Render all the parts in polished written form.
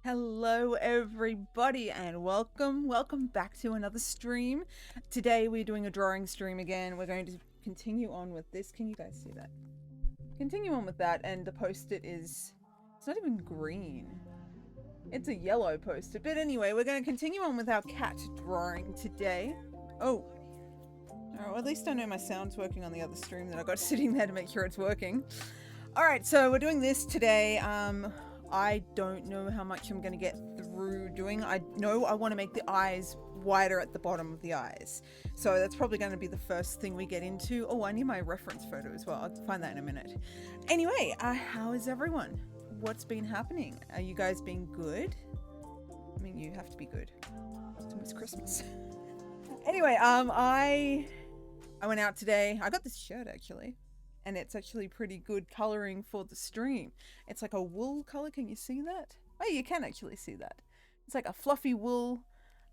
Hello everybody and welcome back to another stream. Today we're doing a drawing stream again. We're going to continue on with this. Can you guys see that? Continue on with that, and the post-it is, it's not even green. It's a yellow post-it. But anyway, we're going to continue on with our cat drawing today. Oh, well, at least I know my sound's working on the other stream that I got sitting there to make sure it's working. All right, so we're doing this today. I don't know how much I'm going to get through doing. I know I want to make the eyes wider at the bottom of the eyes. So that's probably going to be the first thing we get into. Oh, I need my reference photo as well. I'll find that in a minute. Anyway, how is everyone? What's been happening? Are you guys being good? I mean, you have to be good. It's almost Christmas. Anyway, I went out today. I got this shirt actually. And it's actually pretty good coloring for the stream. It's like a wool color. Can you see that? Oh, you can actually see that. It's like a fluffy wool,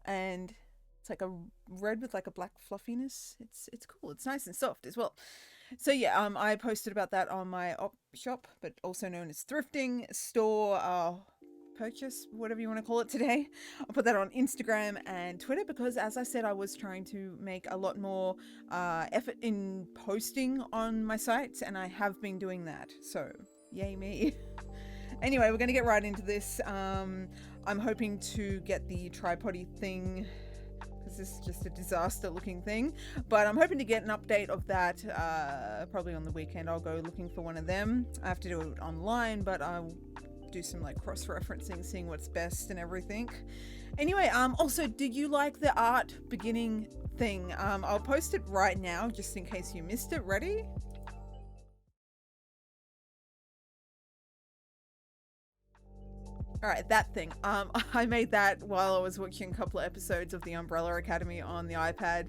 and it's like a red with like a black fluffiness. It's cool. It's nice and soft as well. So yeah, I posted about that on my op shop, but also known as thrifting store. Purchase, whatever you want to call it today. I'll put that on Instagram and Twitter because, as I said, I was trying to make a lot more effort in posting on my sites, and I have been doing that, so yay me. Anyway, we're going to get right into this. I'm hoping to get the tripody thing because this is just a disaster looking thing, but I'm hoping to get an update of that probably on the weekend. I'll go looking for one of them. I have to do it online, but I'll do some like cross-referencing, seeing what's best and everything. Anyway, also, did you like the art beginning thing? I'll post it right now just in case you missed it. Ready? All right, that thing. I made that while I was watching a couple of episodes of the Umbrella Academy on the iPad.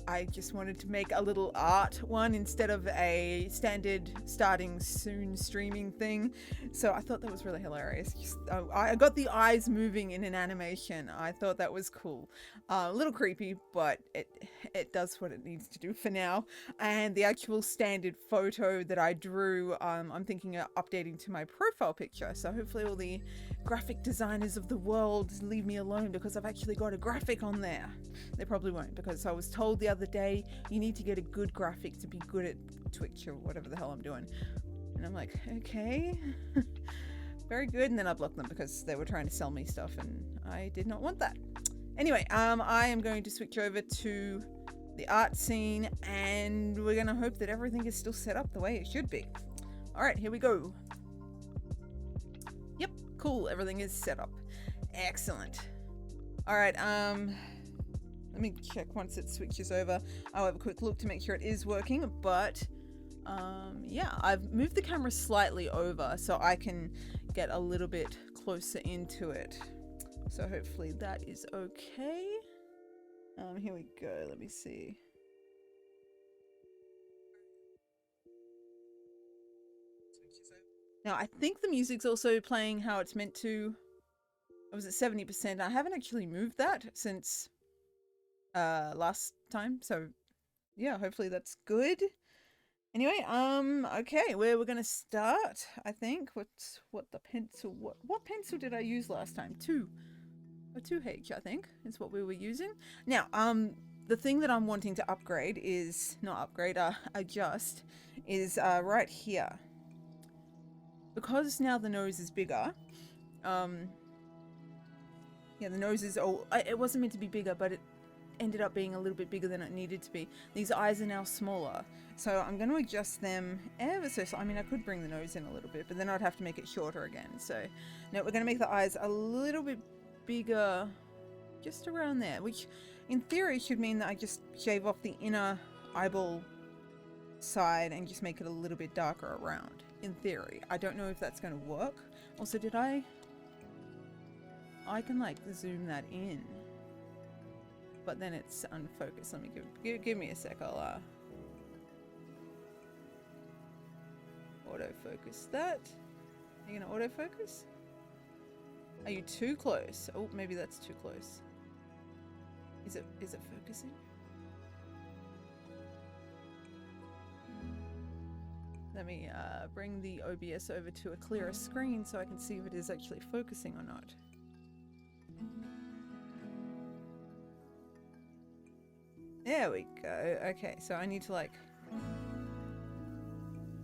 I just wanted to make a little art one instead of a standard starting soon streaming thing. So I thought that was really hilarious. I got the eyes moving in an animation. I thought that was cool. A little creepy, but it does what it needs to do for now. And the actual standard photo that I drew, I'm thinking of updating to my profile picture. So hopefully all the graphic designers of the world leave me alone because I've actually got a graphic on there. They probably won't, because I was told the other day you need to get a good graphic to be good at Twitch or whatever the hell I'm doing. And I'm like, okay. Very good. And then I blocked them because they were trying to sell me stuff and I did not want that. Anyway, I am going to switch over to the art scene and we're going to hope that everything is still set up the way it should be. All right, here we go. Yep, cool. Everything is set up. Excellent. All right, let me check once it switches over. I'll have a quick look to make sure it is working, but yeah, I've moved the camera slightly over so I can get a little bit closer into it. So hopefully that is okay. Here we go. Let me see. Now, I think the music's also playing how it's meant to. I was at 70%. I haven't actually moved that since last time, so yeah, hopefully that's good. Anyway, okay, where we're gonna start, I think. What pencil did I use last time? A 2H, I think, is what we were using. Now, the thing that I'm wanting to upgrade is, not upgrade, adjust, is right here. Because now the nose is bigger, yeah, the nose is, it wasn't meant to be bigger, but it ended up being a little bit bigger than it needed to be. These eyes are now smaller, so I'm going to adjust them ever so slightly. I mean, I could bring the nose in a little bit, but then I'd have to make it shorter again. So now we're going to make the eyes a little bit bigger, just around there, which in theory should mean that I just shave off the inner eyeball side and just make it a little bit darker around. In theory, I don't know if that's going to work. Also, I can like zoom that in, but then it's unfocused. Let me give me a sec. I'll autofocus that. Are you gonna autofocus? Are you too close? Oh, maybe that's too close. Is it focusing? Let me bring the OBS over to a clearer screen so I can see if it is actually focusing or not. There we go. Okay, so I need to like...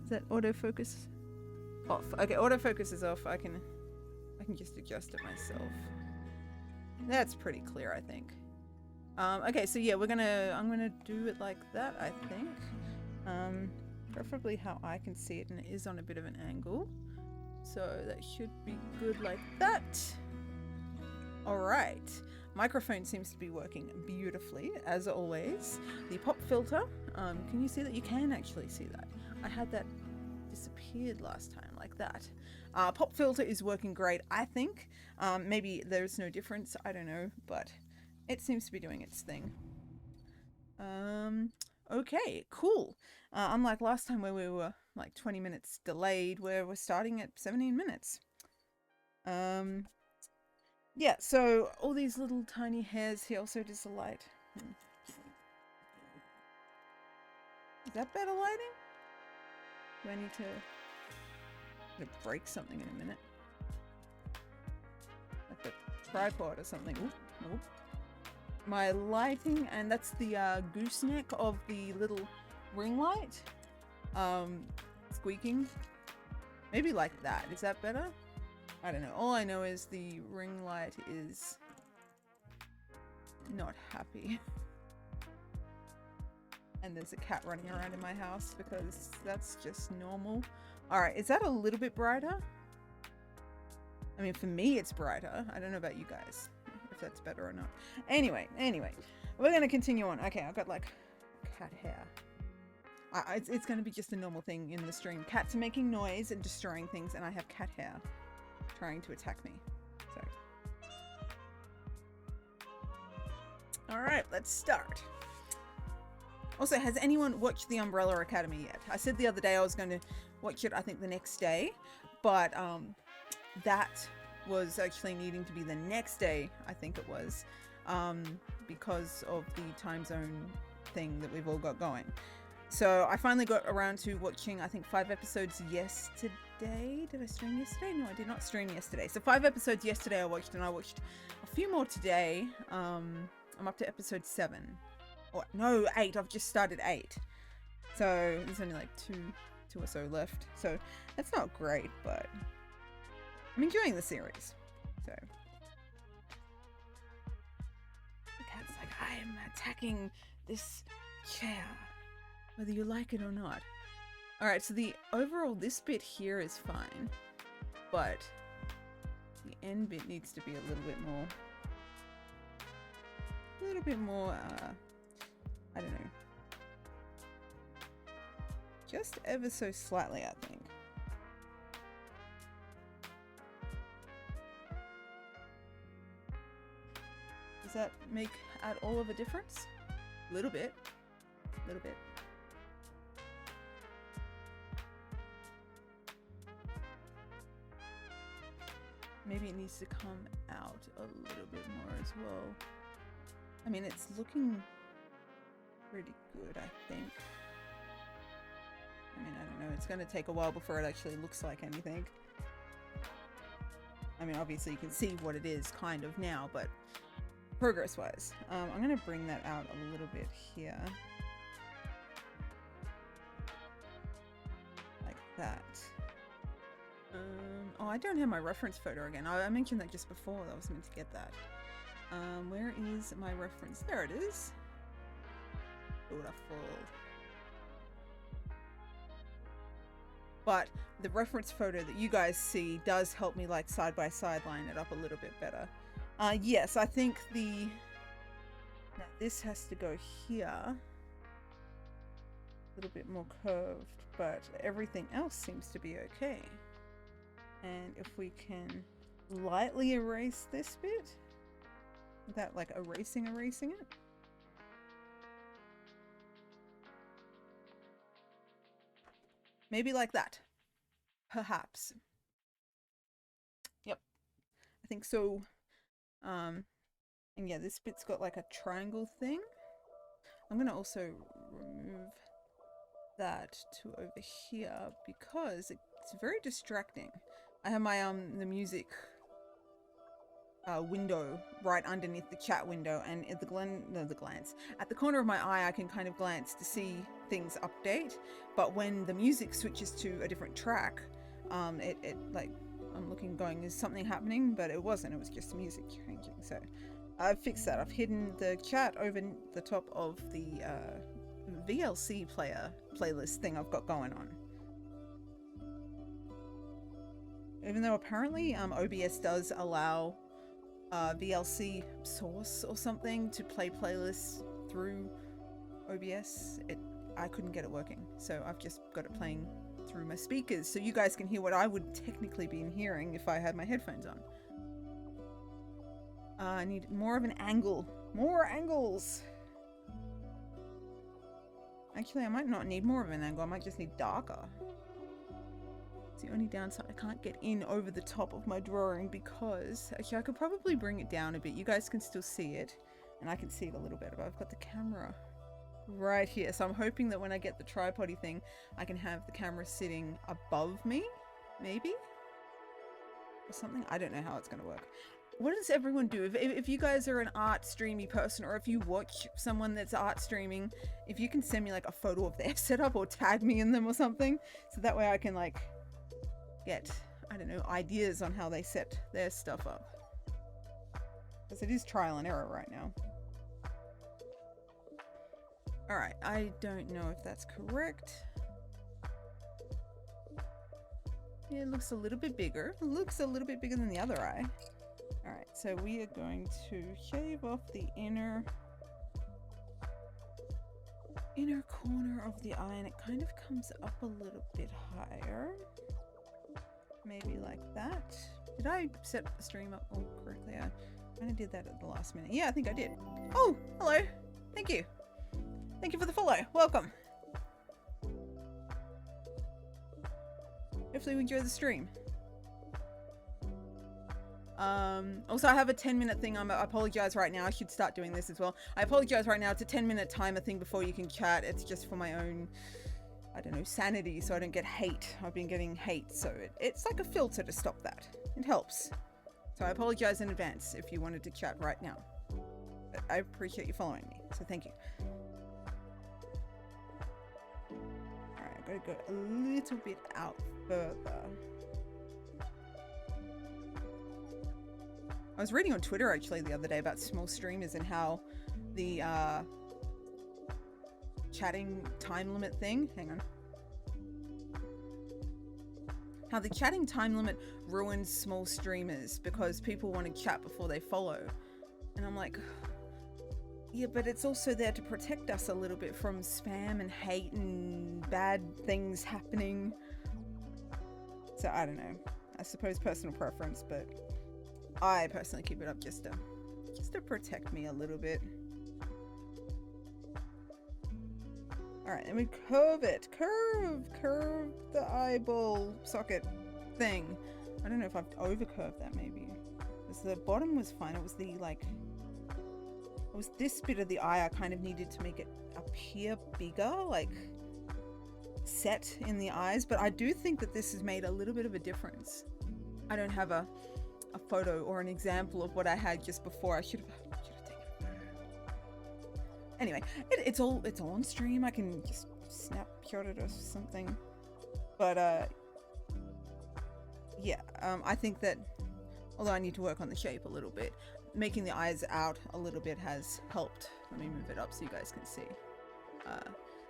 Is that autofocus? Off. Okay, autofocus is off. I can just adjust it myself. That's pretty clear, I think. Okay, so yeah, I'm gonna do it like that, I think. Preferably how I can see it, and it is on a bit of an angle. So that should be good like that. Alright. Microphone seems to be working beautifully, as always. The pop filter, can you see that? You can actually see that. I had that disappeared last time, like that. Pop filter is working great, I think. Maybe there's no difference, I don't know, but it seems to be doing its thing. Okay, cool. Unlike last time where we were like 20 minutes delayed, where we're starting at 17 minutes. Yeah, so all these little tiny hairs here also does the light. Is that better lighting? Do I need to break something in a minute? Like the tripod or something. Ooh, nope. My lighting, and that's the gooseneck of the little ring light. Squeaking. Maybe like that. Is that better? I don't know. All I know is the ring light is not happy. And there's a cat running around in my house because that's just normal. Alright, is that a little bit brighter? I mean, for me it's brighter. I don't know about you guys, if that's better or not. Anyway, we're going to continue on. Okay, I've got like cat hair. It's going to be just a normal thing in the stream. Cats are making noise and destroying things, and I have cat hair trying to attack me. So, all right, let's start. Also, has anyone watched The Umbrella Academy yet? I said the other day I was going to watch it, I think the next day, but that was actually needing to be the next day, I think it was, because of the time zone thing that we've all got going. So I finally got around to watching, I think, 5 episodes yesterday. Did I stream yesterday? No, I did not stream yesterday. So 5 episodes yesterday I watched, and I watched a few more today. I'm up to episode 7. Or, no, 8. I've just started 8. So there's only like two or so left. So that's not great, but I'm enjoying the series. So the cat's like, I'm attacking this chair, whether you like it or not. Alright, so the overall, this bit here is fine, but the end bit needs to be a little bit more, I don't know, just ever so slightly, I think. Does that make at all of a difference? A little bit. Maybe it needs to come out a little bit more as well. I mean, it's looking pretty good, I think. I mean, I don't know. It's going to take a while before it actually looks like anything. I mean, obviously you can see what it is kind of now, but progress-wise. I'm going to bring that out a little bit here. Like that. Oh, I don't have my reference photo again. I mentioned that just before. I was meant to get that. Where is my reference? There it is. Beautiful. But the reference photo that you guys see does help me like side by side line it up a little bit better. Yes, I think now this has to go here. A little bit more curved, but everything else seems to be okay. And if we can lightly erase this bit without like erasing it. Maybe like that. Perhaps. Yep. I think so. And yeah, this bit's got like a triangle thing. I'm gonna also remove that to over here because it's very distracting. I have my the music window right underneath the chat window, and at at the corner of my eye I can kind of glance to see things update, but when the music switches to a different track, it like I'm looking going, is something happening? But it wasn't, it was just music changing. So I've fixed that. I've hidden the chat over the top of the VLC playlist thing I've got going on. Even though apparently OBS does allow VLC source or something to play playlists through OBS, I couldn't get it working. So I've just got it playing through my speakers so you guys can hear what I would technically be hearing if I had my headphones on. I need more of an angle. More angles! Actually, I might not need more of an angle. I might just need darker. It's the only downside. I can't get in over the top of my drawing because... Actually, I could probably bring it down a bit. You guys can still see it. And I can see it a little bit, but I've got the camera right here. So I'm hoping that when I get the tripod-y thing, I can have the camera sitting above me, maybe? Or something. I don't know how it's going to work. What does everyone do? If you guys are an art streamy person, or if you watch someone that's art streaming, if you can send me like a photo of their setup or tag me in them or something, so that way I can like get, I don't know, ideas on how they set their stuff up. Because it is trial and error right now. Alright, I don't know if that's correct. Yeah, it looks a little bit bigger. It looks a little bit bigger than the other eye. Alright, so we are going to shave off the inner corner of the eye, and it kind of comes up a little bit higher. Maybe like that. Did I set the stream up all correctly? I kind of did that at the last minute. Yeah, I think I did. Oh, hello. Thank you. Thank you for the follow. Welcome. Hopefully you enjoy the stream. Also, I have a 10-minute thing. I apologize right now. I should start doing this as well. I apologize right now. It's a 10-minute timer thing before you can chat. It's just for my own, I don't know, sanity, so I don't get hate. I've been getting hate, so it's like a filter to stop that. It helps. So I apologize in advance if you wanted to chat right now. But I appreciate you following me, so thank you. Alright, I've got to go a little bit out further. I was reading on Twitter actually the other day about small streamers and how the chatting time limit thing, hang on. How the chatting time limit ruins small streamers because people want to chat before they follow. And I'm like, yeah, but it's also there to protect us a little bit from spam and hate and bad things happening. So I don't know. I suppose personal preference, but I personally keep it up just to protect me a little bit. Alright, and we curve it. Curve the eyeball socket thing. I don't know if I've over-curved that maybe. Because the bottom was fine. It was the like... It was this bit of the eye I kind of needed to make it appear bigger, like set in the eyes. But I do think that this has made a little bit of a difference. I don't have a photo or an example of what I had just before. I should have taken a photo. Anyway, it's all on stream. I can just snapshot it or something. But yeah, I think that although I need to work on the shape a little bit, making the eyes out a little bit has helped. Let me move it up so you guys can see.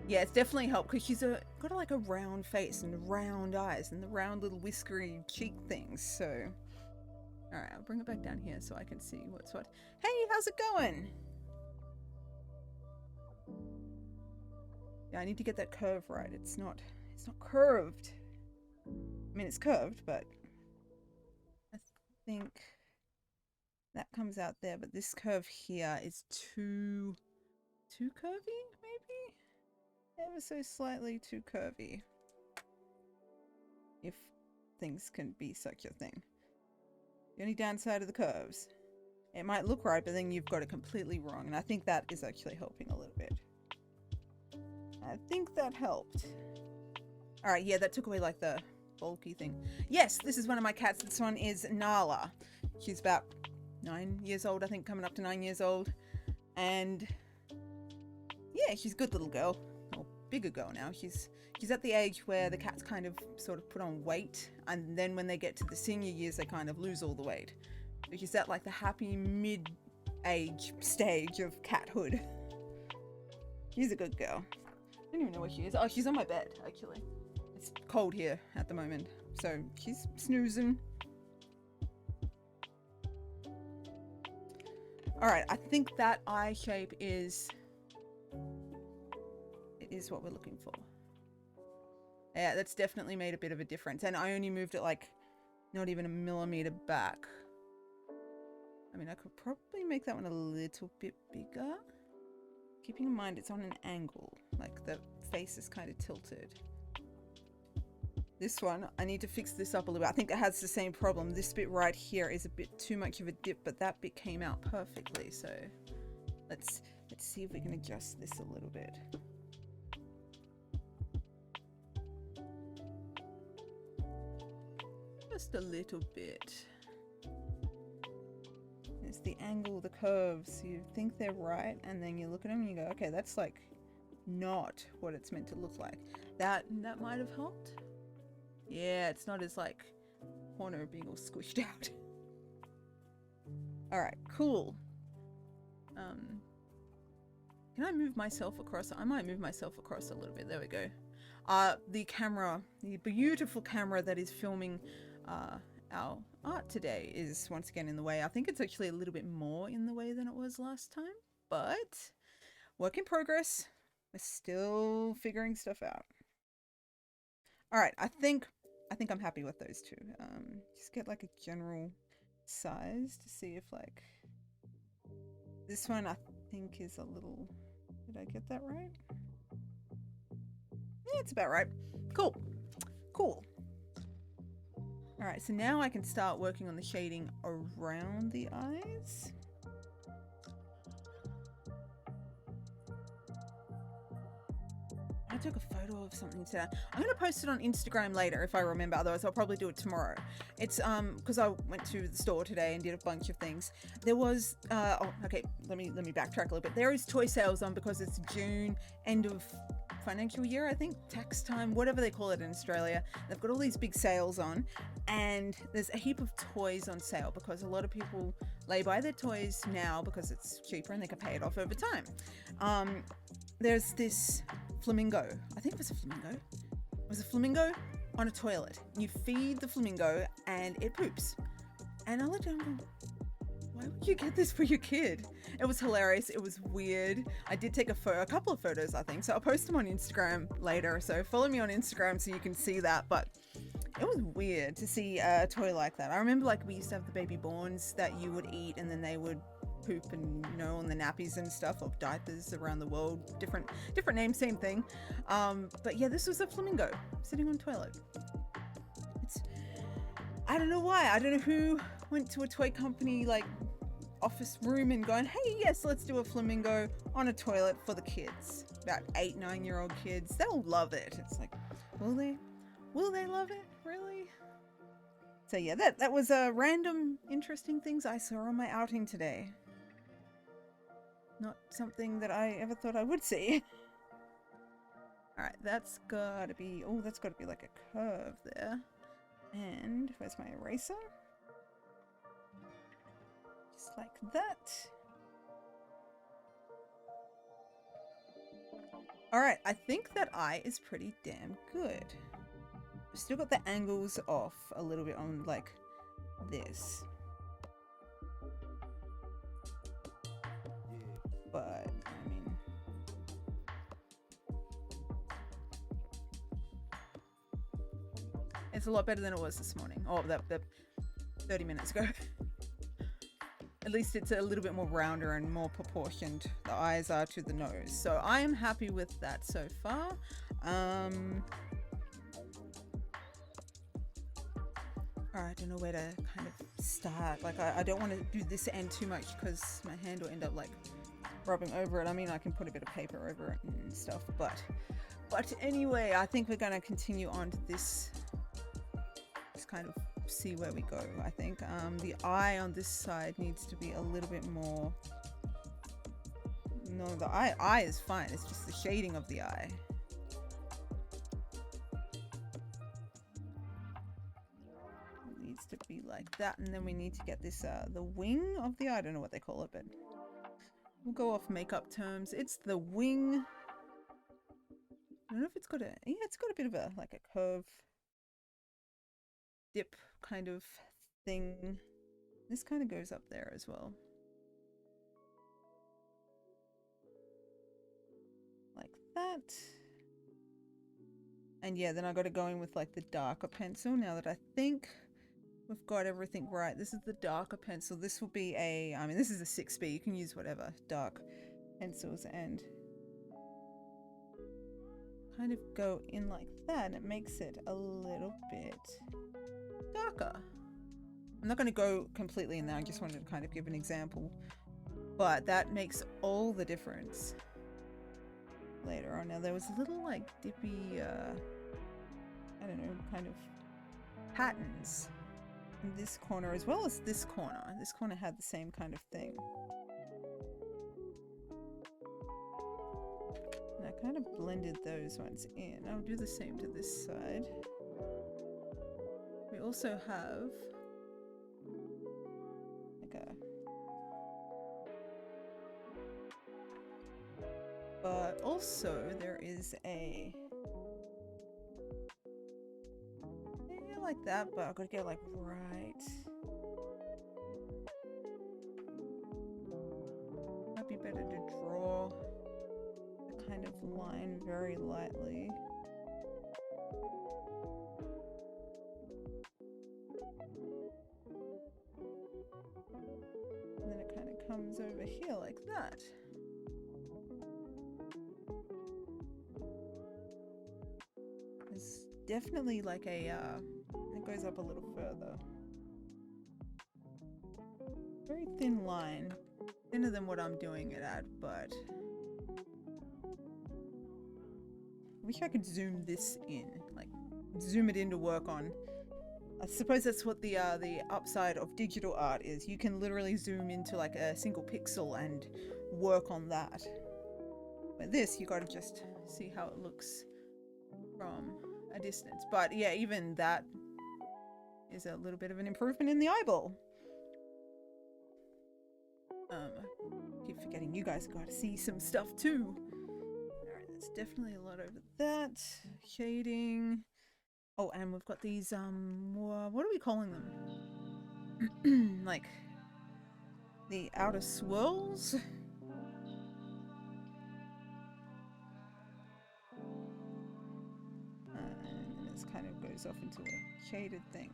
Yeah, it's definitely helped because she's got like a round face and round eyes and the round little whiskery cheek things. So alright, I'll bring it back down here so I can see what's what. Hey, how's it going? Yeah, I need to get that curve right. It's not curved. I mean, it's curved, but I think that comes out there, but this curve here is too curvy, maybe? Ever so slightly too curvy. If things can be such a thing. The only downside of the curves. It might look right, but then you've got it completely wrong. And I think that is actually helping a little bit. I think that helped. All right, yeah, that took away like the bulky thing. Yes, this is one of my cats. This one is Narlah. She's about 9 years old, I think, coming up to 9 years old. And yeah, she's a good little girl. Or bigger girl now. She's at the age where the cats kind of sort of put on weight, and then when they get to the senior years, they kind of lose all the weight. So she's at like the happy mid-age stage of cathood. She's a good girl. I don't even know where she is. Oh, she's on my bed, actually. It's cold here at the moment, so she's snoozing. Alright, I think that eye shape is what we're looking for. Yeah, that's definitely made a bit of a difference. And I only moved it like not even a millimeter back. I mean, I could probably make that one a little bit bigger. Keeping in mind it's on an angle, like the face is kind of tilted. This one, I need to fix this up a little bit. I think it has the same problem. This bit right here is a bit too much of a dip, but that bit came out perfectly. So let's see if we can adjust this a little bit. Just a little bit. It's the angle, the curves. You think they're right, and then you look at them and you go, okay, that's like not what it's meant to look like. That might have helped. Yeah, it's not as like corner being all squished out. All right, cool. Can I move myself across? I might move myself across a little bit. There we go. The camera, the beautiful camera that is filming our art today is once again in the way. I think it's actually a little bit more in the way than it was last time, but work in progress. We're still figuring stuff out. All right, I think I'm happy with those two. Just get like a general size to see if like this one I think is a little, did I get that right? Yeah, it's about right. Cool. Cool. All right, so now I can start working on the shading around the eyes. I took a photo of something today. I'm going to post it on Instagram later if I remember, otherwise I'll probably do it tomorrow. It's because I went to the store today and did a bunch of things. There was oh, okay, let me backtrack a little bit. There is toy sales on because it's June, end of financial year, I think, tax time, whatever they call it in Australia. They've got all these big sales on, and there's a heap of toys on sale because a lot of people lay by their toys now because it's cheaper and they can pay it off over time. There's this flamingo. I think it was a flamingo. It was a flamingo on a toilet. You feed the flamingo and it poops. And I looked at him, why would you get this for your kid? It was hilarious. It was weird. I did take a couple of photos, I think. So I'll post them on Instagram later. So follow me on Instagram so you can see that. But it was weird to see a toy like that. I remember like we used to have the baby borns that you would eat and then they would poop and, you know, on the nappies and stuff, or diapers around the world, different names, same thing. But yeah, this was a flamingo sitting on a toilet. I don't know why. I don't know who went to a toy company like office room and going, hey, yes, let's do a flamingo on a toilet for the kids. About 8-9-year-old kids, they'll love it. It's like, will they love it, really? So yeah, that was a random interesting things I saw on my outing today. Not something that I ever thought I would see. All right, that's gotta be like a curve there. And where's my eraser? Just like that. All right, I think that eye is pretty damn good. I've still got the angles off a little bit on like this. But, I mean, it's a lot better than it was this morning. Oh, that 30 minutes ago. At least it's a little bit more rounder and more proportioned. The eyes are to the nose. So I am happy with that so far. I don't know where to kind of start. Like, I don't want to do this end too much because my hand will end up like rubbing over it. I mean, I can put a bit of paper over it and stuff, but anyway, I think we're going to continue on to this. Just kind of see where we go, I think. The eye on this side needs to be a little bit more... No, the eye is fine. It's just the shading of the eye. It needs to be like that, and then we need to get this, the wing of the eye. I don't know what they call it, but we'll go off makeup terms. It's the wing. I don't know if it's got a... Yeah, it's got a bit of a, like a curve dip kind of thing. This kind of goes up there as well. Like that. And yeah, then I got to go in with like the darker pencil now that I think we've got everything right. This is the darker pencil. This will be a, I mean, this is a 6B. You can use whatever dark pencils and kind of go in like that, and it makes it a little bit darker. I'm not going to go completely in there. I just wanted to kind of give an example, but that makes all the difference later on. Now there was a little like dippy I don't know, kind of patterns in this corner as well as this corner. This corner had the same kind of thing, and I kind of blended those ones in. I'll do the same to this side. We also have like a... But also there is a... Yeah, like that, but I've got to get like right. Might be better to draw the kind of line very lightly. And then it kind of comes over here like that. There's definitely like a, it goes up a little further. Very thin line. Thinner than what I'm doing it at, but... I wish I could zoom this in. Like, zoom it in to work on. I suppose that's what the upside of digital art is. You can literally zoom into like a single pixel and work on that. But this, you gotta just see how it looks from a distance. But yeah, even that is a little bit of an improvement in the eyeball. I keep forgetting you guys gotta see some stuff too. Alright, that's definitely a lot over that. Shading. Oh, and we've got these, what are we calling them? Like, the outer swirls? And this kind of goes off into a shaded thing.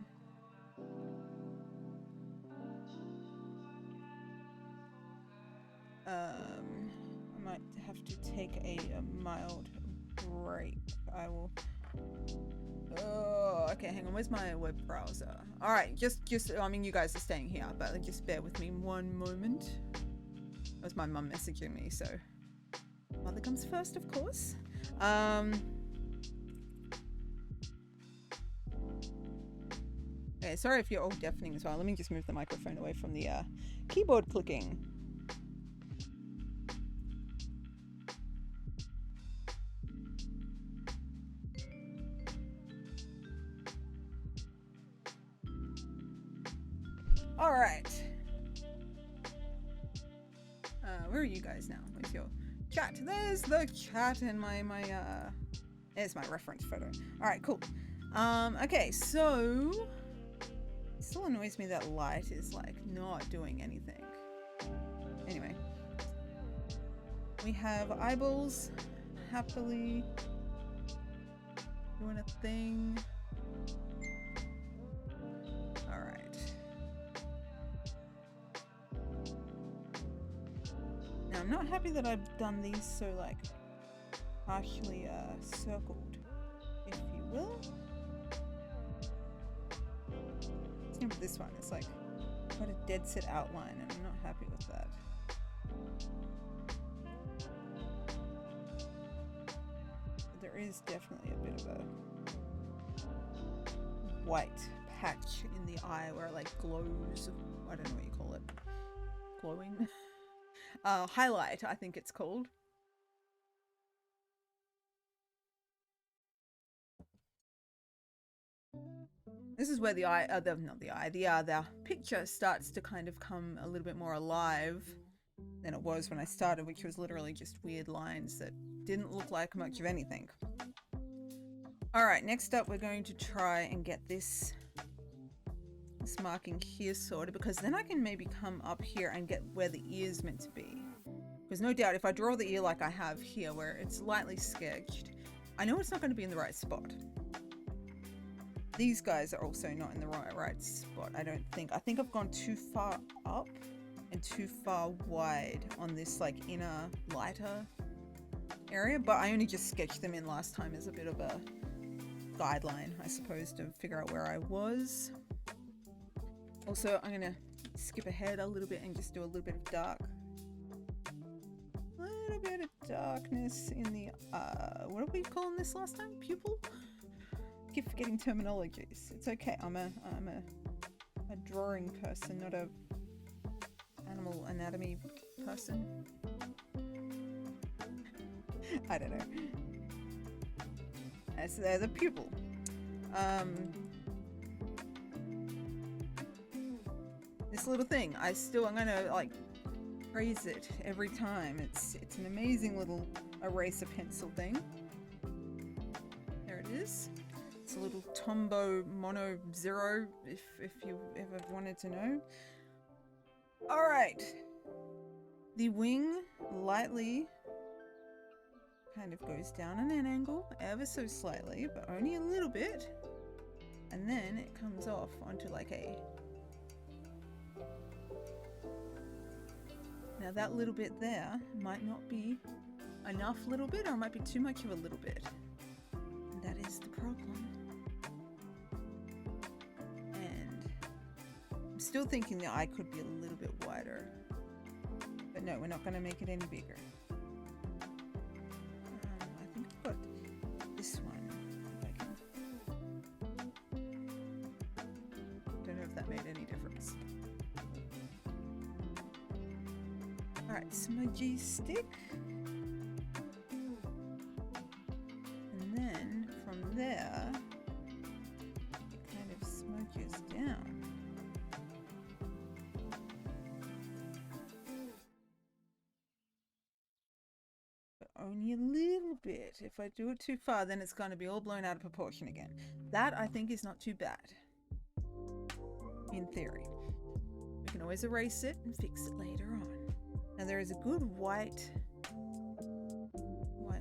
I might have to take a mild break. I will... Oh, okay, hang on. Where's my web browser? All right, just, I mean, you guys are staying here, but just bear with me one moment. That was my mum messaging me, so mother comes first, of course. Okay, sorry if you're all deafening as well. Let me just move the microphone away from the keyboard clicking. All right. Where are you guys now? Where's your chat? There's the chat and there's my reference photo. All right, cool. Okay, so it still annoys me that light is like not doing anything. Anyway, we have eyeballs happily doing a thing. I'm not happy that I've done these so like partially circled, if you will. Same with this one, it's like got a dead set outline and I'm not happy with that. there is definitely a bit of a white patch in the eye where it like glows. I don't know what you call it. Glowing? Highlight, I think it's called. This is where the eye, the picture starts to kind of come a little bit more alive than it was when I started, which was literally just weird lines that didn't look like much of anything. Alright, next up we're going to try and get this marking here sorted, because then I can maybe come up here and get where the ear's meant to be. Because no doubt if I draw the ear like I have here, where it's lightly sketched, I know it's not going to be in the right spot. These guys are also not in the right spot, I don't think. I think I've gone too far up and too far wide on this like inner lighter area, but I only just sketched them in last time as a bit of a guideline, I suppose, to figure out where I was. Also, I'm gonna skip ahead a little bit and just do a little bit of dark. A little bit of darkness in the, what are we calling this last time? Pupil? I keep forgetting terminologies. It's okay, I'm a drawing person, not a animal anatomy person. I don't know. So there's a pupil. This little thing, I'm gonna like praise it every time. It's an amazing little eraser pencil thing. There it is. It's a little Tombow Mono Zero, if you ever wanted to know. Alright. The wing lightly kind of goes down at an angle, ever so slightly, but only a little bit. And then it comes off onto like a... Now that little bit there might not be enough little bit, or it might be too much of a little bit. And that is the problem. And I'm still thinking the eye could be a little bit wider. But no, we're not going to make it any bigger. I think I've got this one. If I can... Don't know if that made any difference. Alright, smudgy stick. And then from there, it kind of smudges down. But only a little bit. If I do it too far, then it's going to be all blown out of proportion again. That, I think, is not too bad. In theory. We can always erase it and fix it later on. Now there is a good white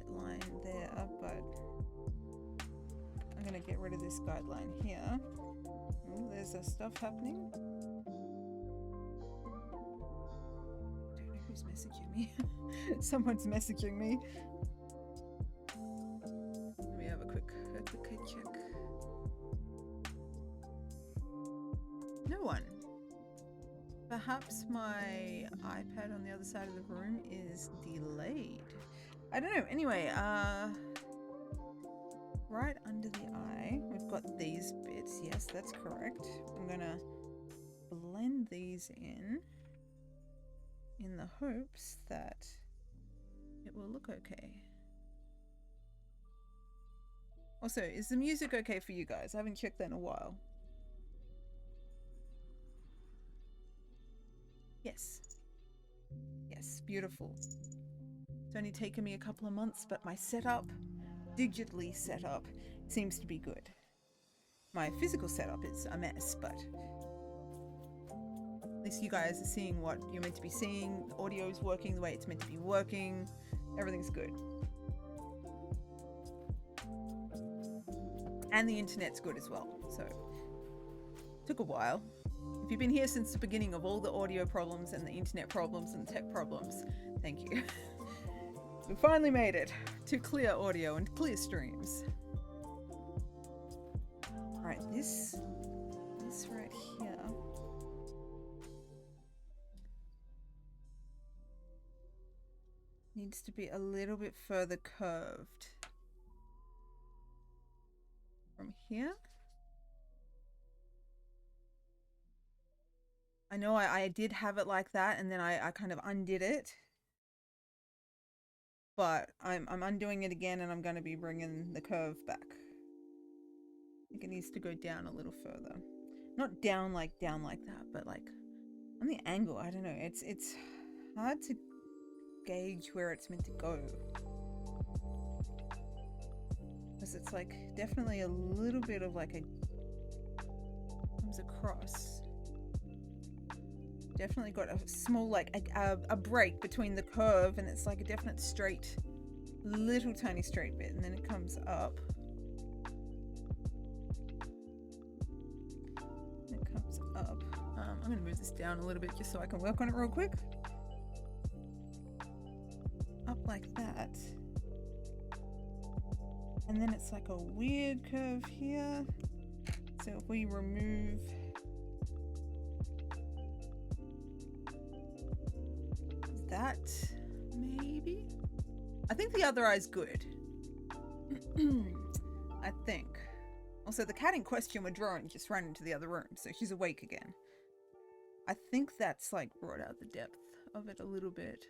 line there, but I'm going to get rid of this guideline here. Oh, there's stuff happening. I don't know who's messaging me. Someone's messaging me. Let me have a quick check. No one. Perhaps my iPad on the other side of the room is delayed. I don't know. Anyway, right under the eye, we've got these bits. Yes, that's correct. I'm gonna blend these in the hopes that it will look okay. Also, is the music okay for you guys? I haven't checked that in a while. Yes. Yes, beautiful. It's only taken me a couple of months, but my setup, digitally set up, seems to be good. My physical setup is a mess, but at least you guys are seeing what you're meant to be seeing. The audio is working the way it's meant to be working. Everything's good. And the internet's good as well, so took a while. If you've been here since the beginning of all the audio problems and the internet problems and tech problems, thank you. We finally made it to clear audio and clear streams. Alright, this right here needs to be a little bit further curved. here. I know I did have it like that, and then I kind of undid it. But I'm undoing it again, and I'm going to be bringing the curve back. I think it needs to go down a little further. Not down like that, but like on the angle. I don't know. It's hard to gauge where it's meant to go. Because it's like definitely a little bit of like a comes across. Definitely got a small like a break between the curve, and it's like a definite straight, little tiny straight bit, and then it comes up. It comes up. I'm going to move this down a little bit just so I can work on it real quick. Up like that. And then it's like a weird curve here. So if we remove that, maybe? I think the other eye's good. I think. Also, the cat in question we're drawing just ran into the other room, so she's awake again. I think that's like brought out the depth of it a little bit.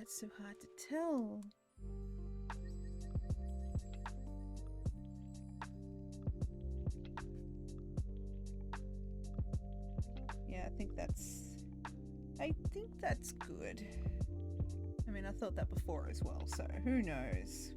It's so hard to tell. Yeah, I think that's good. I mean, I thought that before as well, so who knows?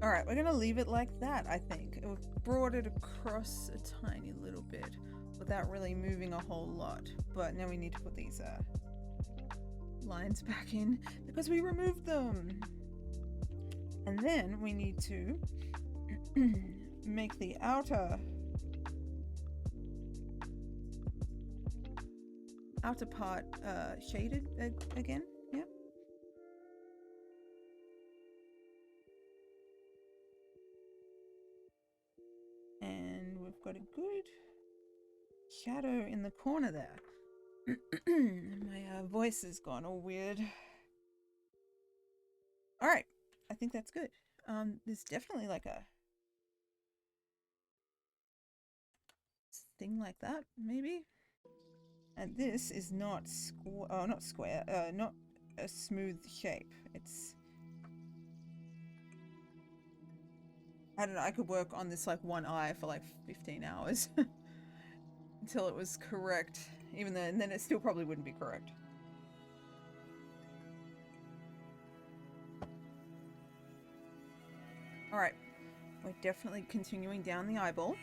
Alright, we're going to leave it like that, I think. We've brought it across a tiny little bit without really moving a whole lot. But now we need to put these lines back in because we removed them. And then we need to make the outer part shaded again. Yeah. And we've got a good shadow in the corner there. My voice has gone all weird. All right, I think that's good. There's definitely like a thing like that, maybe. And this is not not square, not a smooth shape. It's, I don't know, I could work on this like one eye for like 15 hours until it was correct, even though, and then it still probably wouldn't be correct. All right, we're definitely continuing down the eyeball.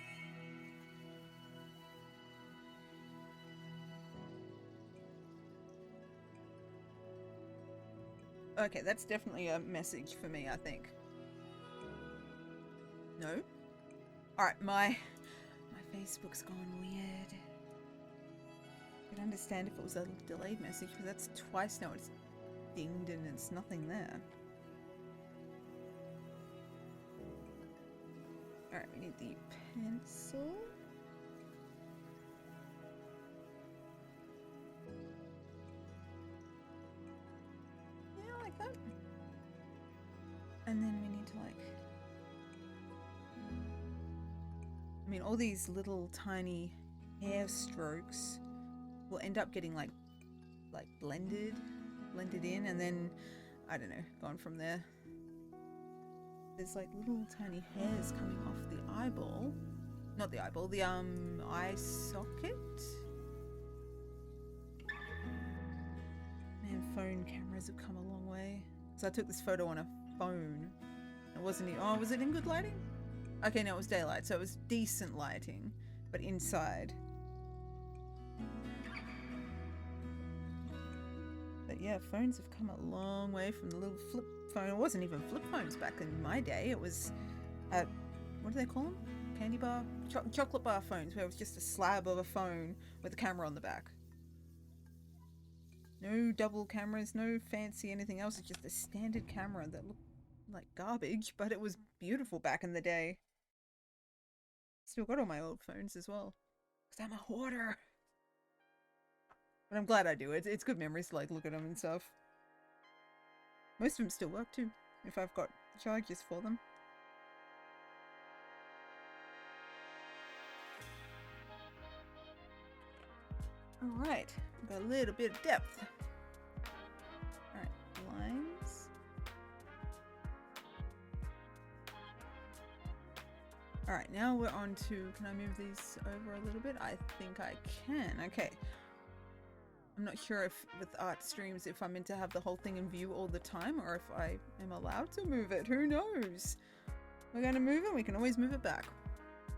Okay, that's definitely a message for me, I think. No? Alright, my Facebook's gone weird. I could understand if it was a delayed message, but that's twice now it's dinged and it's nothing there. Alright, we need the pencil. Yeah, like that. And then we need to like... I mean, all these little tiny hair strokes will end up getting like blended in, and then, I don't know, gone from there. There's like little tiny hairs coming off the eyeball. Not the eyeball, the eye socket. Man, phone cameras have come a long way. So I took this photo on a phone. It wasn't, oh, was it in good lighting? Okay, no, it was daylight, so it was decent lighting, but inside. But yeah, phones have come a long way from the little flip phone. It wasn't even flip phones back in my day. It was, what do they call them? Candy bar? Chocolate bar phones, where it was just a slab of a phone with a camera on the back. No double cameras, no fancy anything else. It's just a standard camera that looked like garbage, but it was beautiful back in the day. Still got all my old phones as well, because I'm a hoarder. But I'm glad I do. It's good memories to like look at them and stuff. Most of them still work too, if I've got charges for them. Alright, got a little bit of depth. Alright, lines. Alright, now we're on to, can I move these over a little bit? I think I can. Okay. I'm not sure if with art streams if I'm meant to have the whole thing in view all the time or if I am allowed to move it. Who knows? We're going to move it. We can always move it back.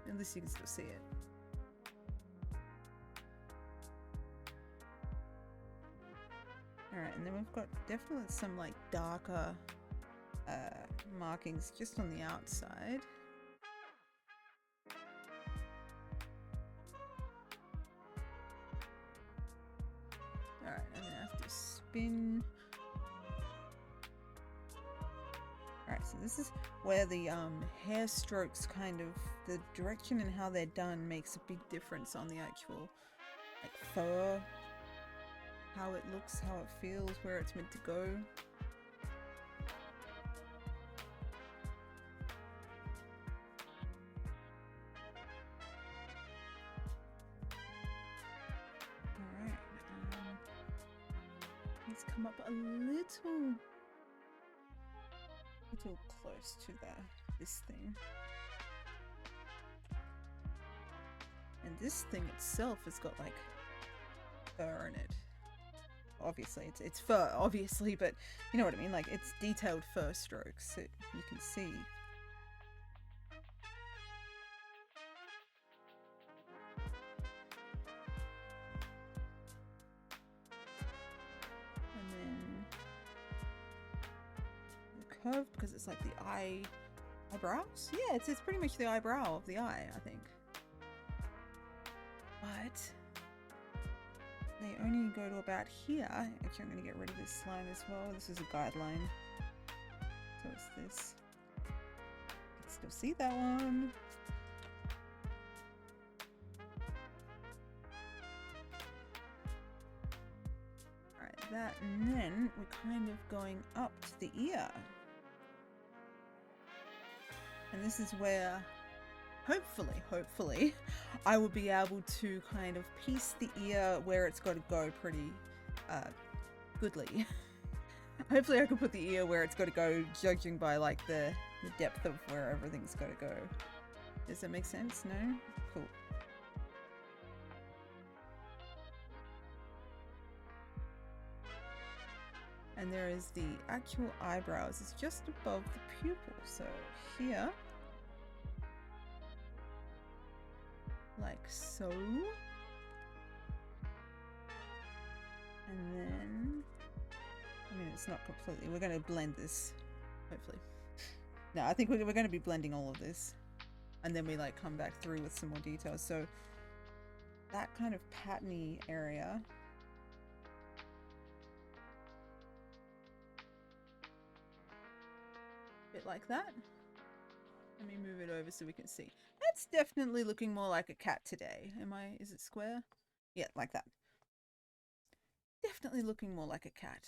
At least you can still see it. Alright, and then we've got definitely some like darker markings just on the outside. Alright, I'm gonna have to spin. Alright, so this is where the hair strokes kind of, the direction and how they're done makes a big difference on the actual like fur. How it looks, how it feels, where it's meant to go. Alright, let's come up a little close to this thing. And this thing itself has got like fur in it. Obviously, it's fur, obviously, but you know what I mean? Like, it's detailed fur strokes that you can see. And then the curved, because it's like the eyebrows? Yeah, it's pretty much the eyebrow of the eye, I think. But they only go to about here. Actually, I'm going to get rid of this line as well. This is a guideline. So it's this. You can still see that one. Alright, that, and then we're kind of going up to the ear. And this is where hopefully, I will be able to kind of piece the ear where it's got to go pretty goodly. Hopefully I can put the ear where it's got to go, judging by like the depth of where everything's got to go. Does that make sense? No? Cool. And there is the actual eyebrows. It's just above the pupil. So here, like so. And then, I mean, it's not completely, we're going to blend this, hopefully. No, I think we're going to be blending all of this. And then we like come back through with some more details. So that kind of patterny area. Bit like that. Let me move it over so we can see. That's definitely looking more like a cat today. Is it square? Yeah, like that. Definitely looking more like a cat.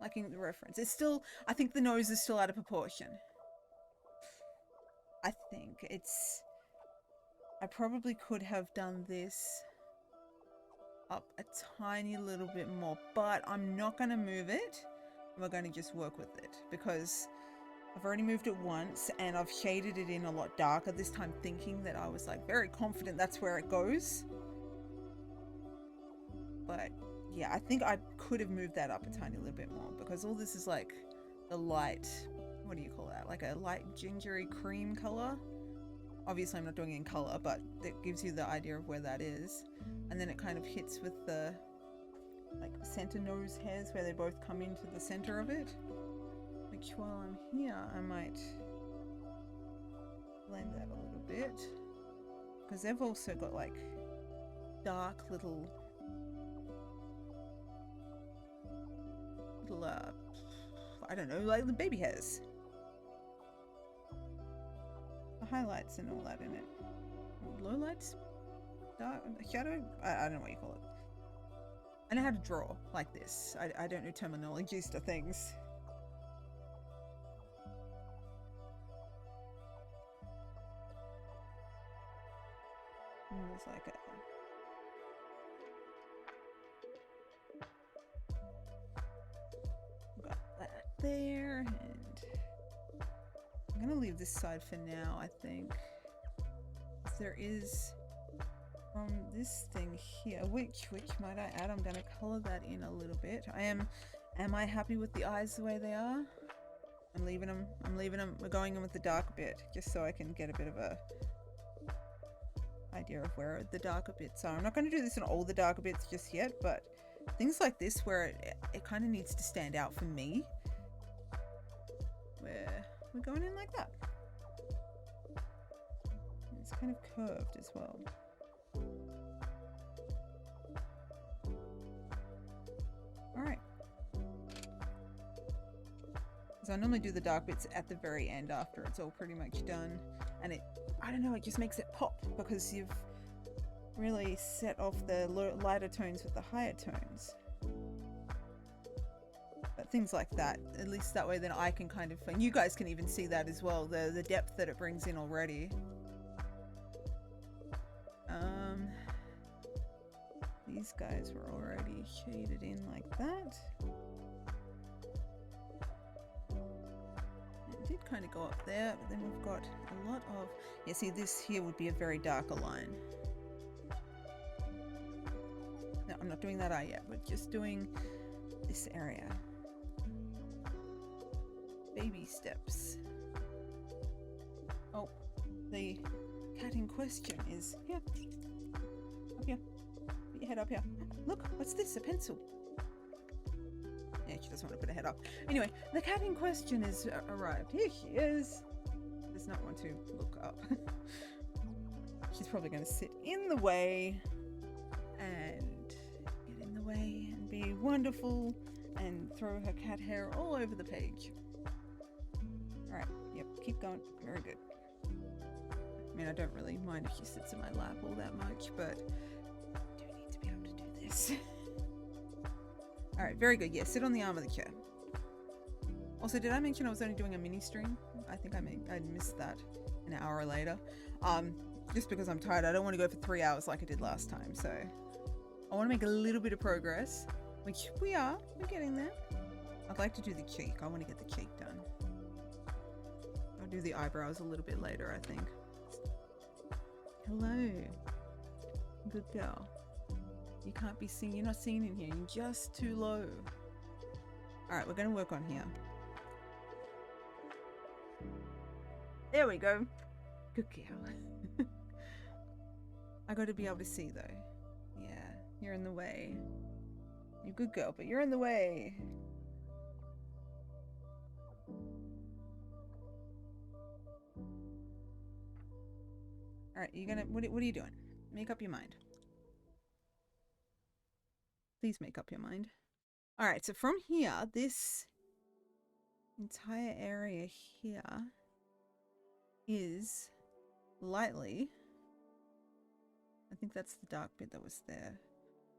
Liking the reference. It's still, I think the nose is still out of proportion. I think it's, I probably could have done this up a tiny little bit more, but I'm not going to move it. We're going to just work with it because I've already moved it once and I've shaded it in a lot darker this time, thinking that I was like very confident that's where it goes. But yeah, I think I could have moved that up a tiny little bit more because all this is like the light, what do you call that? Like a light gingery cream color. Obviously I'm not doing it in color, but that gives you the idea of where that is. And then it kind of hits with the like center nose hairs where they both come into the center of it. Which while I'm here, I might blend that a little bit. Because they've also got like dark little I don't know, like the baby hairs. The highlights and all that in it. Low lights? Dark shadow? I don't know what you call it. I know how to draw like this. I don't know terminologies to things. It's like got that there, and I'm gonna leave this side for now, I think. There is from this thing here, which might I add, I'm gonna color that in a little bit. Am I happy with the eyes the way they are? I'm leaving them, we're going in with the dark bit, just so I can get a bit of a idea of where the darker bits are. I'm not going to do this on all the darker bits just yet, but things like this where it kind of needs to stand out for me, where we're going in like that. It's kind of curved as well. Alright. So I normally do the dark bits at the very end after it's all pretty much done, and I don't know, it just makes it pop because you've really set off the lighter tones with the higher tones. But things like that, at least that way then I can kind of, and you guys can even see that as well, the depth that it brings in already. These guys were already shaded in like that. It did kind of go up there, but then we've got a lot of, yeah, see, this here would be a very darker line. No, I'm not doing that eye yet, we're just doing this area. Baby steps. Oh, the cat in question is here. Up here. Put your head up here. Look, what's this? A pencil. Yeah, she doesn't want to put her head up. Anyway, the cat in question is arrived. Here she is. Does not want to look up. She's probably going to sit in the way and get in the way and be wonderful and throw her cat hair all over the page. Alright, yep, keep going. Very good. I mean, I don't really mind if she sits in my lap all that much, but I do need to be able to do this. Alright, very good. Yeah, sit on the arm of the chair. Also, did I mention I was only doing a mini stream? I think I missed that an hour later. Just because I'm tired, I don't want to go for 3 hours like I did last time, so I want to make a little bit of progress, which we are. We're getting there. I'd like to do the cheek. I want to get the cheek done. I'll do the eyebrows a little bit later, I think. Hello. Good girl. You can't be seen. You're not seen in here. You're just too low. Alright, we're going to work on here. There we go. Good girl. I got to be able to see though. Yeah, you're in the way. You're a good girl, but you're in the way. Alright, you're gonna, what are you doing? Make up your mind. Please make up your mind. Alright, so from here, this entire area here is lightly, I think that's the dark bit that was there.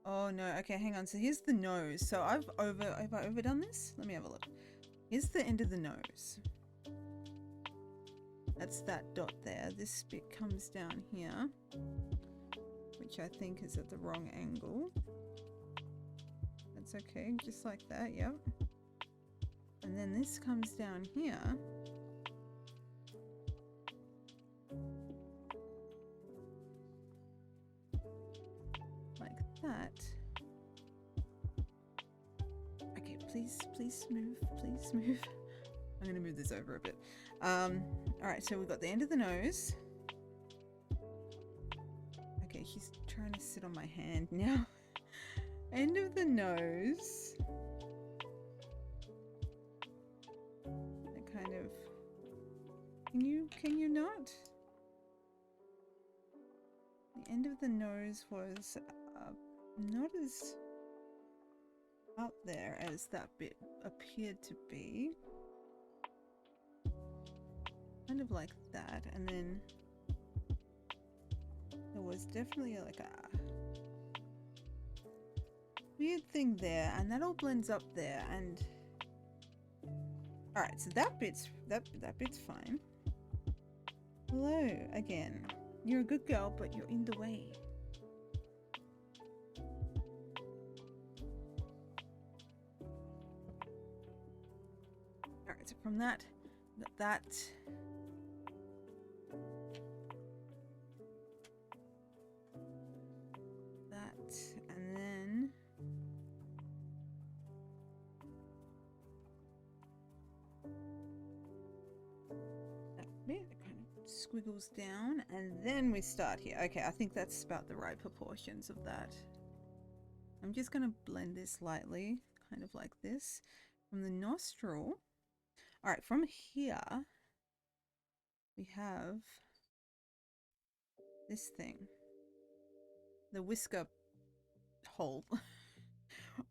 Oh no, okay, hang on. So here's the nose. So have I overdone this? Let me have a look. Here's the end of the nose. That's that dot there. This bit comes down here, which I think is at the wrong angle. That's okay, just like that, yep. And then this comes down here. Like that. Okay, please move, please move. I'm gonna move this over a bit. Alright, so we've got the end of the nose. Okay, she's trying to sit on my hand now. End of the nose. That kind of... Can you not? The end of the nose was not as up there as that bit appeared to be. Kind of like that, and then there was definitely like a weird thing there, and that all blends up there, and all right, so that bit's fine. Hello again. You're a good girl, but you're in the way. All right, so from that, that. And then that bit kind of squiggles down, and then we start here. Okay, I think that's about the right proportions of that. I'm just going to blend this lightly, kind of like this, from the nostril. All right, from here we have this thing, the whisker hole.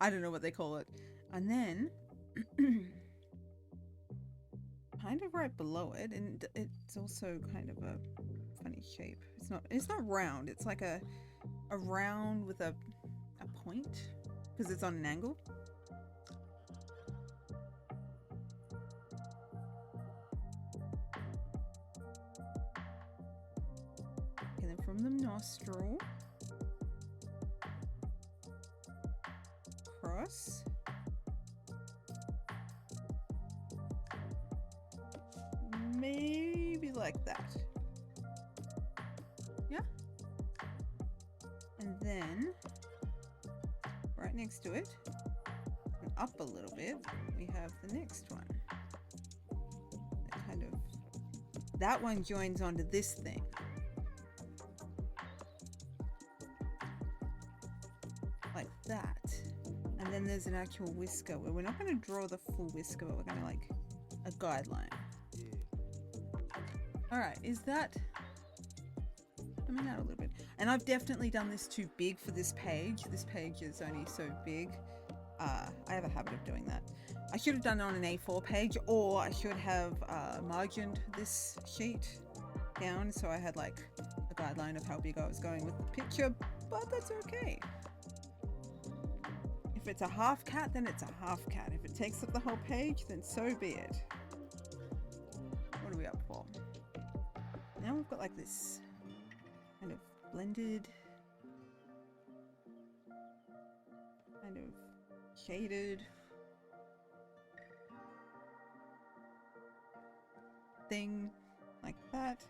I don't know what they call it. And then kind of right below it, and it's also kind of a funny shape. It's not round. It's like a round with a point because it's on an angle. Okay, then from the nostril across. Maybe like that. Yeah. And then right next to it, and up a little bit, we have the next one. That one joins onto this thing. Like that. And then there's an actual whisker where we're not going to draw the full whisker, but we're going to like a guideline. Alright, is that coming out a little bit? And I've definitely done this too big for this page. This page is only so big. I have a habit of doing that. I should have done it on an A4 page, or I should have margined this sheet down so I had like a guideline of how big I was going with the picture, but that's okay. If it's a half cat, then it's a half cat. If it takes up the whole page, then so be it. What are we up for? Now we've got like this kind of blended, kind of shaded thing like that,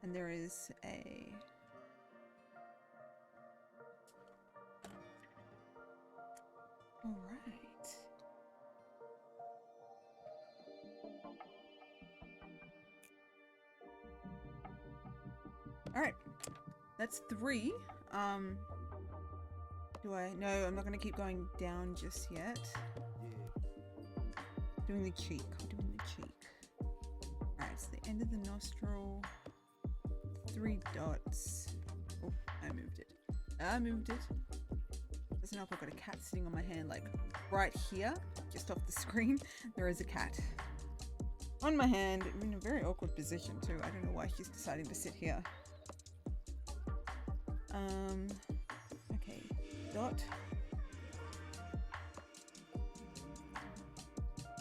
and there is a all right. All right, that's 3. Do I? No, I'm not going to keep going down just yet. Doing the cheek. Doing the cheek. Alright, it's the end of the nostril. 3 dots. Oh, I moved it. I moved it. Doesn't help I've got a cat sitting on my hand, like right here, just off the screen. There is a cat on my hand in a very awkward position too. I don't know why she's deciding to sit here. Okay, dot.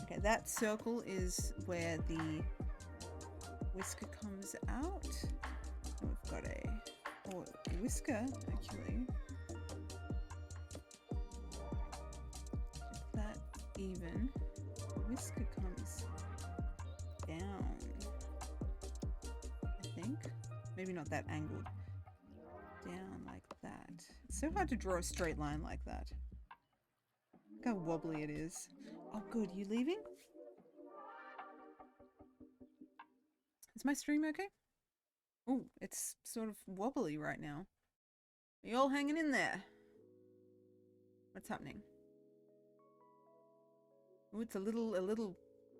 Okay, that circle is where the whisker comes out. And we've got a whisker actually. Keep that even. The whisker comes down, I think. Maybe not that angled. Down like that. It's so hard to draw a straight line like that. Look how wobbly it is. Oh good, you leaving? Is my stream okay? Oh, it's sort of wobbly right now. Are you all hanging in there? What's happening? Oh, it's a little,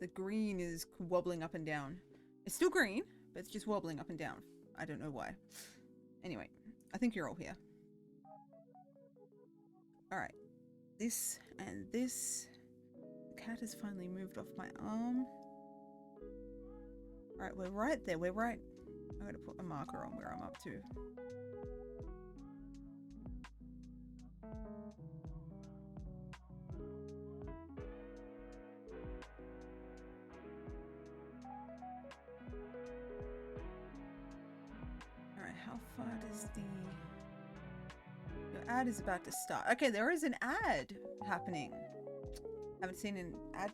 the green is wobbling up and down. It's still green, but it's just wobbling up and down. I don't know why. Anyway, I think you're all here. Alright. This and this. The cat has finally moved off my arm. Alright, we're right there. We're right. I'm going to put a marker on where I'm up to. Ad is about to start. Okay, there is an ad happening. Haven't seen an ad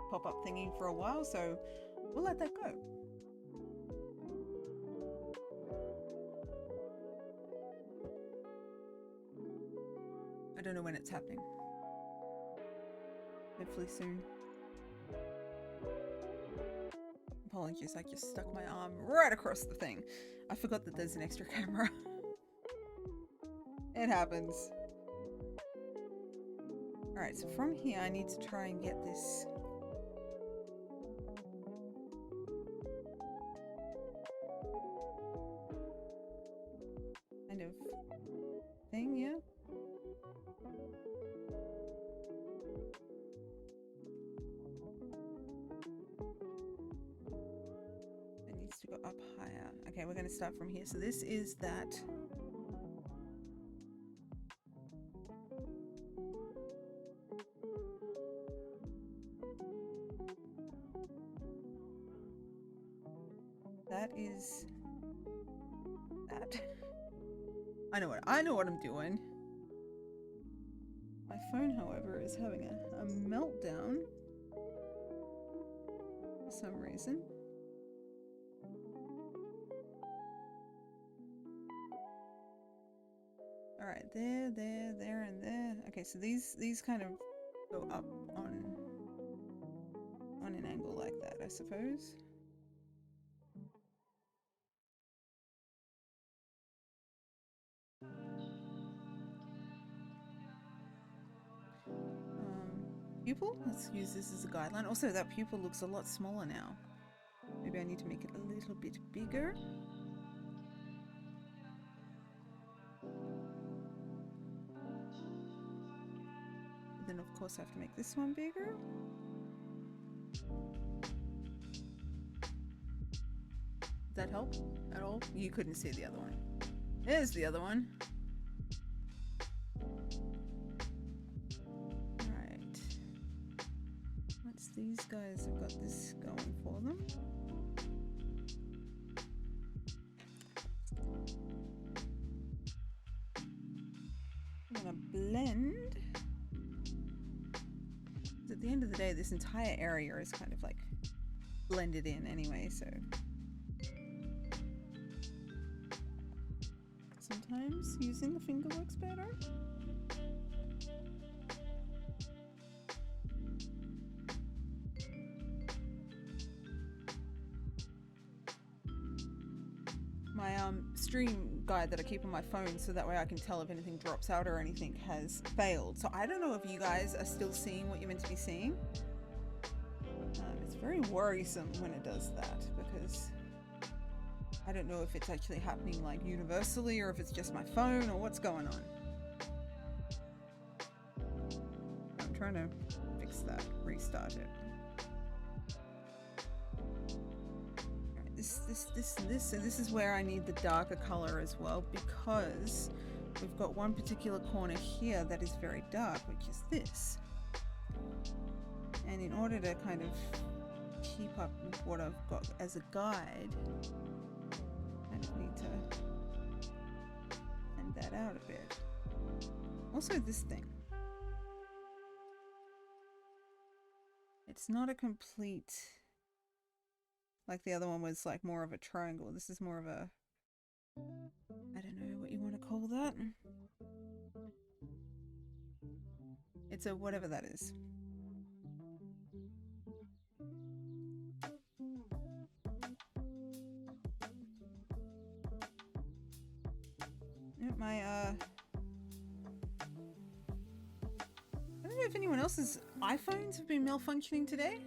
pop-up thingy for a while, so we'll let that go. I don't know when it's happening. Hopefully soon. Apologies, I just stuck my arm right across the thing. I forgot that there's an extra camera. It happens. Alright, so from here I need to try and get this. Kind of thing, yeah? It needs to go up higher. Okay, we're going to start from here. So this is that. That is that. I know what I'm doing. My phone, however, is having a meltdown for some reason. All right, there, and there. Okay, so these kind of go up on an angle like that, I suppose. Pupil? Let's use this as a guideline. Also, that pupil looks a lot smaller now. Maybe I need to make it a little bit bigger. Then, of course, I have to make this one bigger. Did that help at all? You couldn't see the other one. There's the other one. These guys have got this going for them. I'm gonna blend. At the end of the day, this entire area is kind of like blended in anyway, so sometimes using the finger works better. My stream guide that I keep on my phone, so that way I can tell if anything drops out or anything has failed. So I don't know if you guys are still seeing what you're meant to be seeing. It's very worrisome when it does that, because I don't know if it's actually happening like universally or if it's just my phone or what's going on. I'm trying to fix that, restart it. So this is where I need the darker color as well, because we've got one particular corner here that is very dark, which is this. And in order to kind of keep up with what I've got as a guide, I kind of need to blend that out a bit. Also this thing. It's not a complete... Like the other one was like more of a triangle. This is more of a... I don't know what you want to call that. It's a whatever that is. My, I don't know if anyone else's iPhones have been malfunctioning today.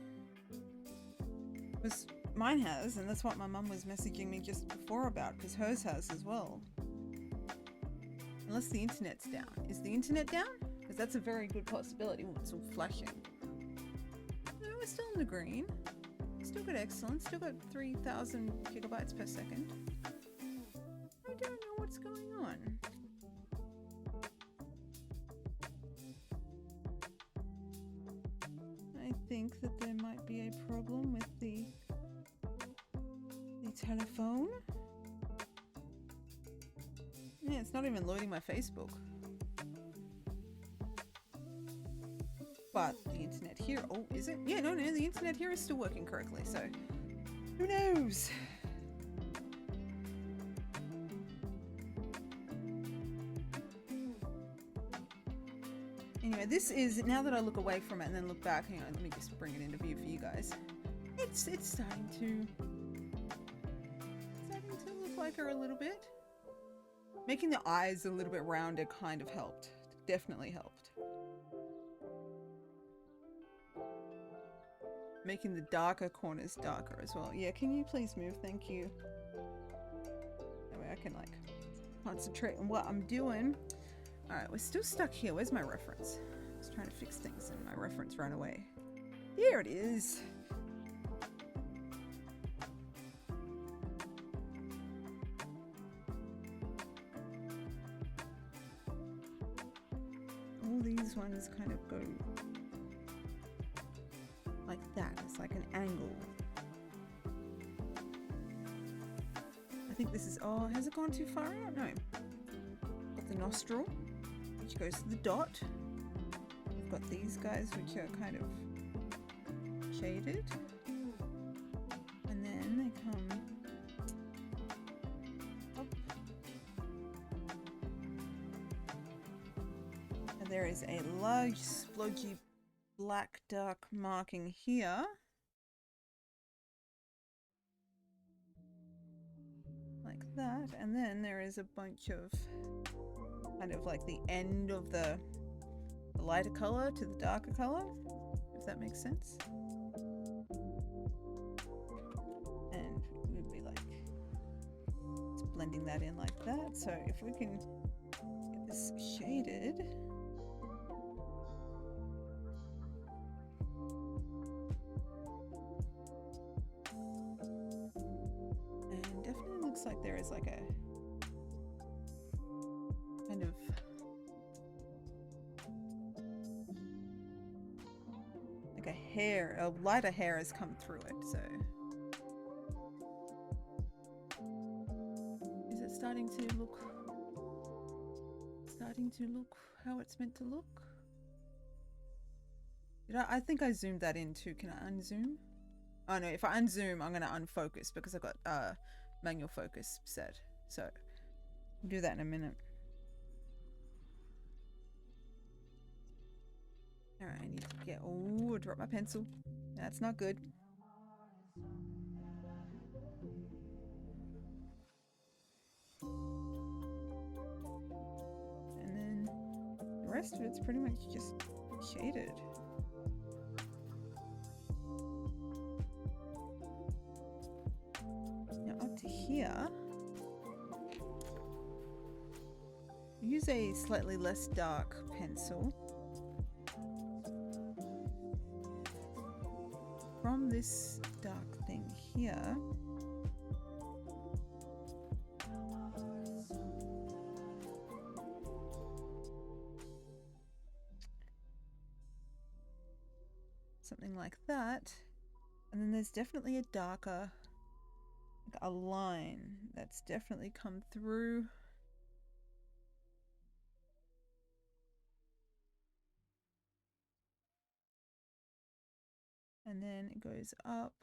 Because mine has, and that's what my mum was messaging me just before about, because hers has as well. Unless the internet's down. Is the internet down? Because that's a very good possibility. Oh, it's all flashing. No, we're still in the green. Still got excellent. Still got 3,000 gigabytes per second. I don't know what's going on. I think that there might be a problem with the telephone. Yeah, it's not even loading my Facebook. But the internet here, oh, is it? Yeah, no, the internet here is still working correctly, so who knows? Anyway, this is, now that I look away from it and then look back, hang on, let me just bring it into view for you guys. It's starting to look like her a little bit. Making the eyes a little bit rounder kind of helped. Definitely helped. Making the darker corners darker as well. Yeah, can you please move? Thank you. That way I can like concentrate on what I'm doing. Alright, we're still stuck here. Where's my reference? I was trying to fix things and my reference ran away. Here it is. All these ones kind of go like that. It's like an angle. I think this is, oh, has it gone too far out? No. Got the nostril, which goes to the dot. We've got these guys, which are kind of shaded. And then they come up. And there is a large splodgy black dark marking here. Like that. And then there is a bunch of kind of like the end of the lighter color to the darker color, if that makes sense. And we'd be like just blending that in like that. So if we can get this shaded, and definitely looks like there is like a kind of like a hair, a lighter hair has come through it, so is it starting to look how it's meant to look? I think I zoomed that in too. Can I unzoom? Oh no, if I unzoom I'm gonna unfocus because I've got manual focus set, so I'll do that in a minute. Alright, I need to get, oh, I dropped my pencil. That's not good. And then the rest of it's pretty much just shaded. Now up to here, use a slightly less dark pencil. From this dark thing here, something like that, and then there's definitely a darker, like a line that's definitely come through. And then it goes up.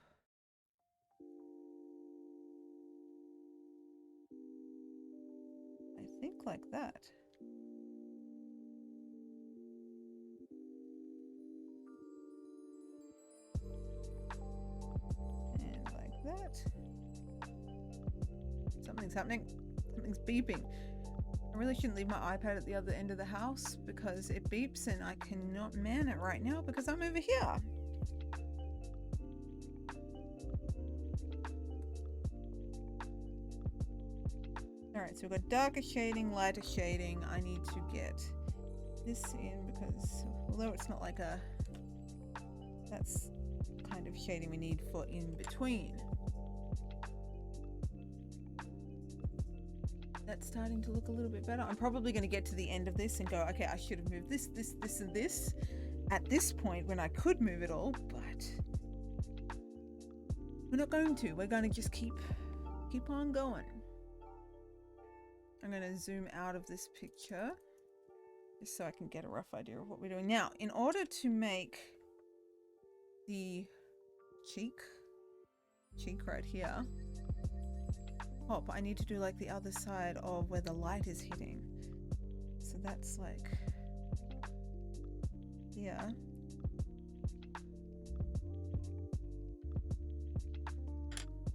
I think like that. And like that. Something's happening. Something's beeping. I really shouldn't leave my iPad at the other end of the house because it beeps and I cannot man it right now because I'm over here. Alright, so we've got darker shading, lighter shading. I need to get this in because although it's not like a, that's kind of shading we need for in between. That's starting to look a little bit better. I'm probably going to get to the end of this and go, okay, I should have moved this, this, and this at this point when I could move it all, but we're not going to. We're going to just keep on going. I'm going to zoom out of this picture Just so I can get a rough idea of what we're doing. Now, in order to make the cheek right here pop, I need to do like the other side of where the light is hitting. So that's like here.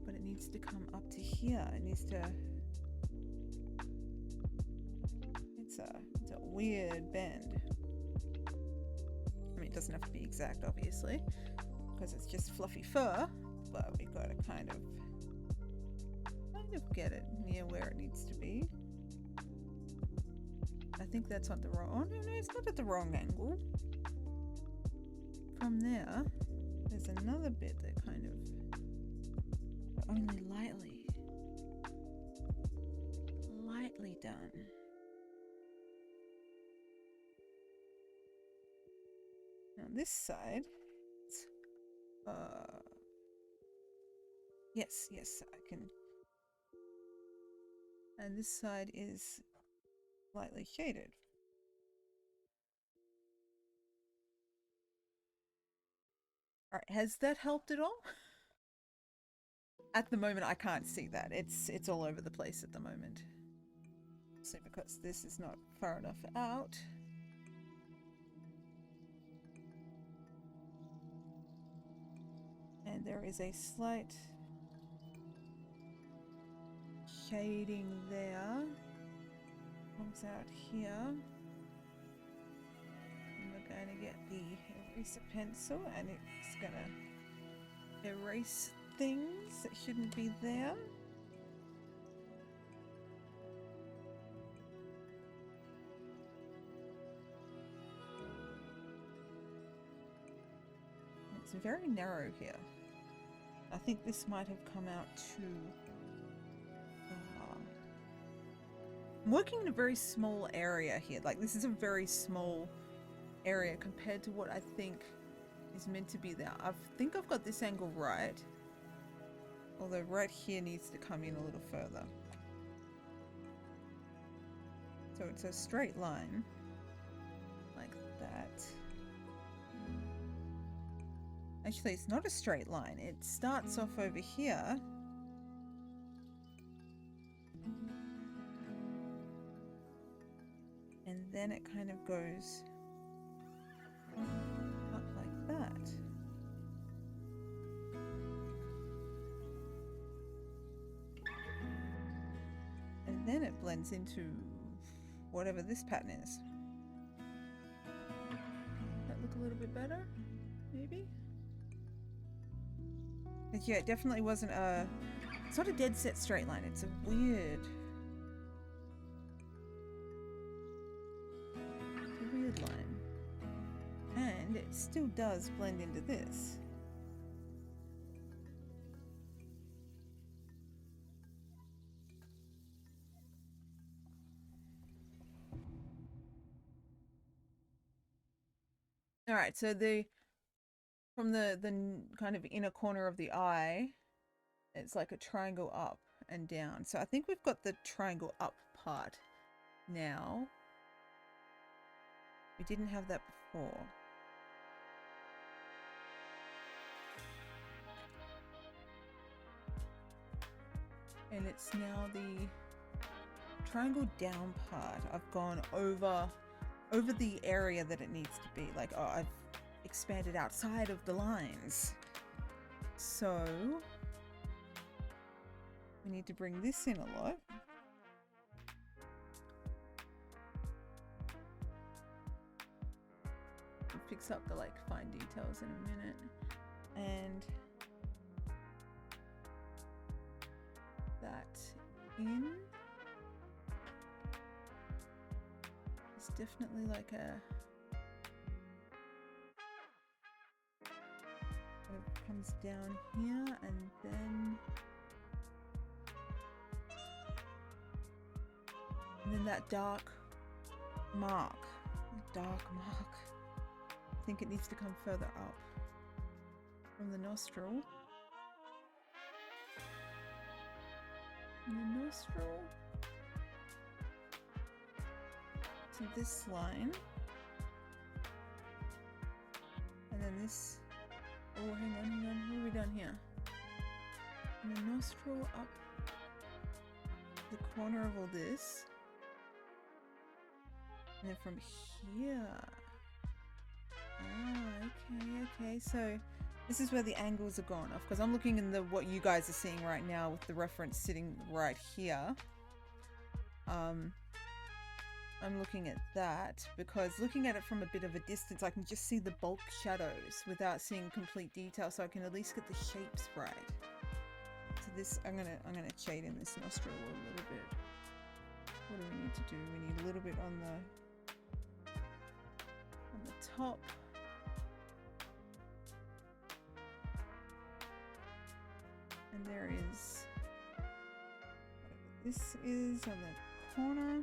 But it needs to come up to here. It needs to... It's a weird bend. I mean, it doesn't have to be exact, obviously, because it's just fluffy fur, but we got to kind of get it near where it needs to be. I think that's on the wrong... Oh, no, it's not at the wrong angle. From there, there's another bit that kind of... only lightly done. Now this side, yes, I can. And this side is lightly shaded. All right, has that helped at all? At the moment, I can't see that. It's all over the place at the moment. So because this is not far enough out. And there is a slight shading there. Comes out here. And we're going to get the eraser pencil and it's going to erase things that shouldn't be there. It's very narrow here. I think this might have come out too... I'm working in a very small area here. Like, this is a very small area compared to what I think is meant to be there. I think I've got this angle right. Although right here needs to come in a little further. So it's a straight line. Like that. Actually, it's not a straight line. It starts off over here. And then it kind of goes up like that. And then it blends into whatever this pattern is. That look a little bit better? Maybe? But yeah, it definitely wasn't a... It's not a dead set straight line. It's a weird... line. And it still does blend into this. All right, so from the kind of inner corner of the eye, it's like a triangle up and down. So I think we've got the triangle up part now. We didn't have that before. And it's now the triangle down part. I've gone over the area that it needs to be. Like, oh, I've expanded outside of the lines. So we need to bring this in a lot. We'll fix up the like fine details in a minute. And that in. It's definitely like a... It comes down here and then... And then that dark mark. I think it needs to come further up from the nostril. And the nostril So this line. And then this. Oh, hang on. What have we done here? And the nostril up the corner of all this. And then from here. Ah, okay. So this is where the angles are gone off, because I'm looking in the what you guys are seeing right now with the reference sitting right here. I'm looking at that because looking at it from a bit of a distance, I can just see the bulk shadows without seeing complete detail, so I can at least get the shapes right. So this, I'm gonna shade in this nostril a little bit. What do we need to do? We need a little bit on the top. And there is, this is on the corner.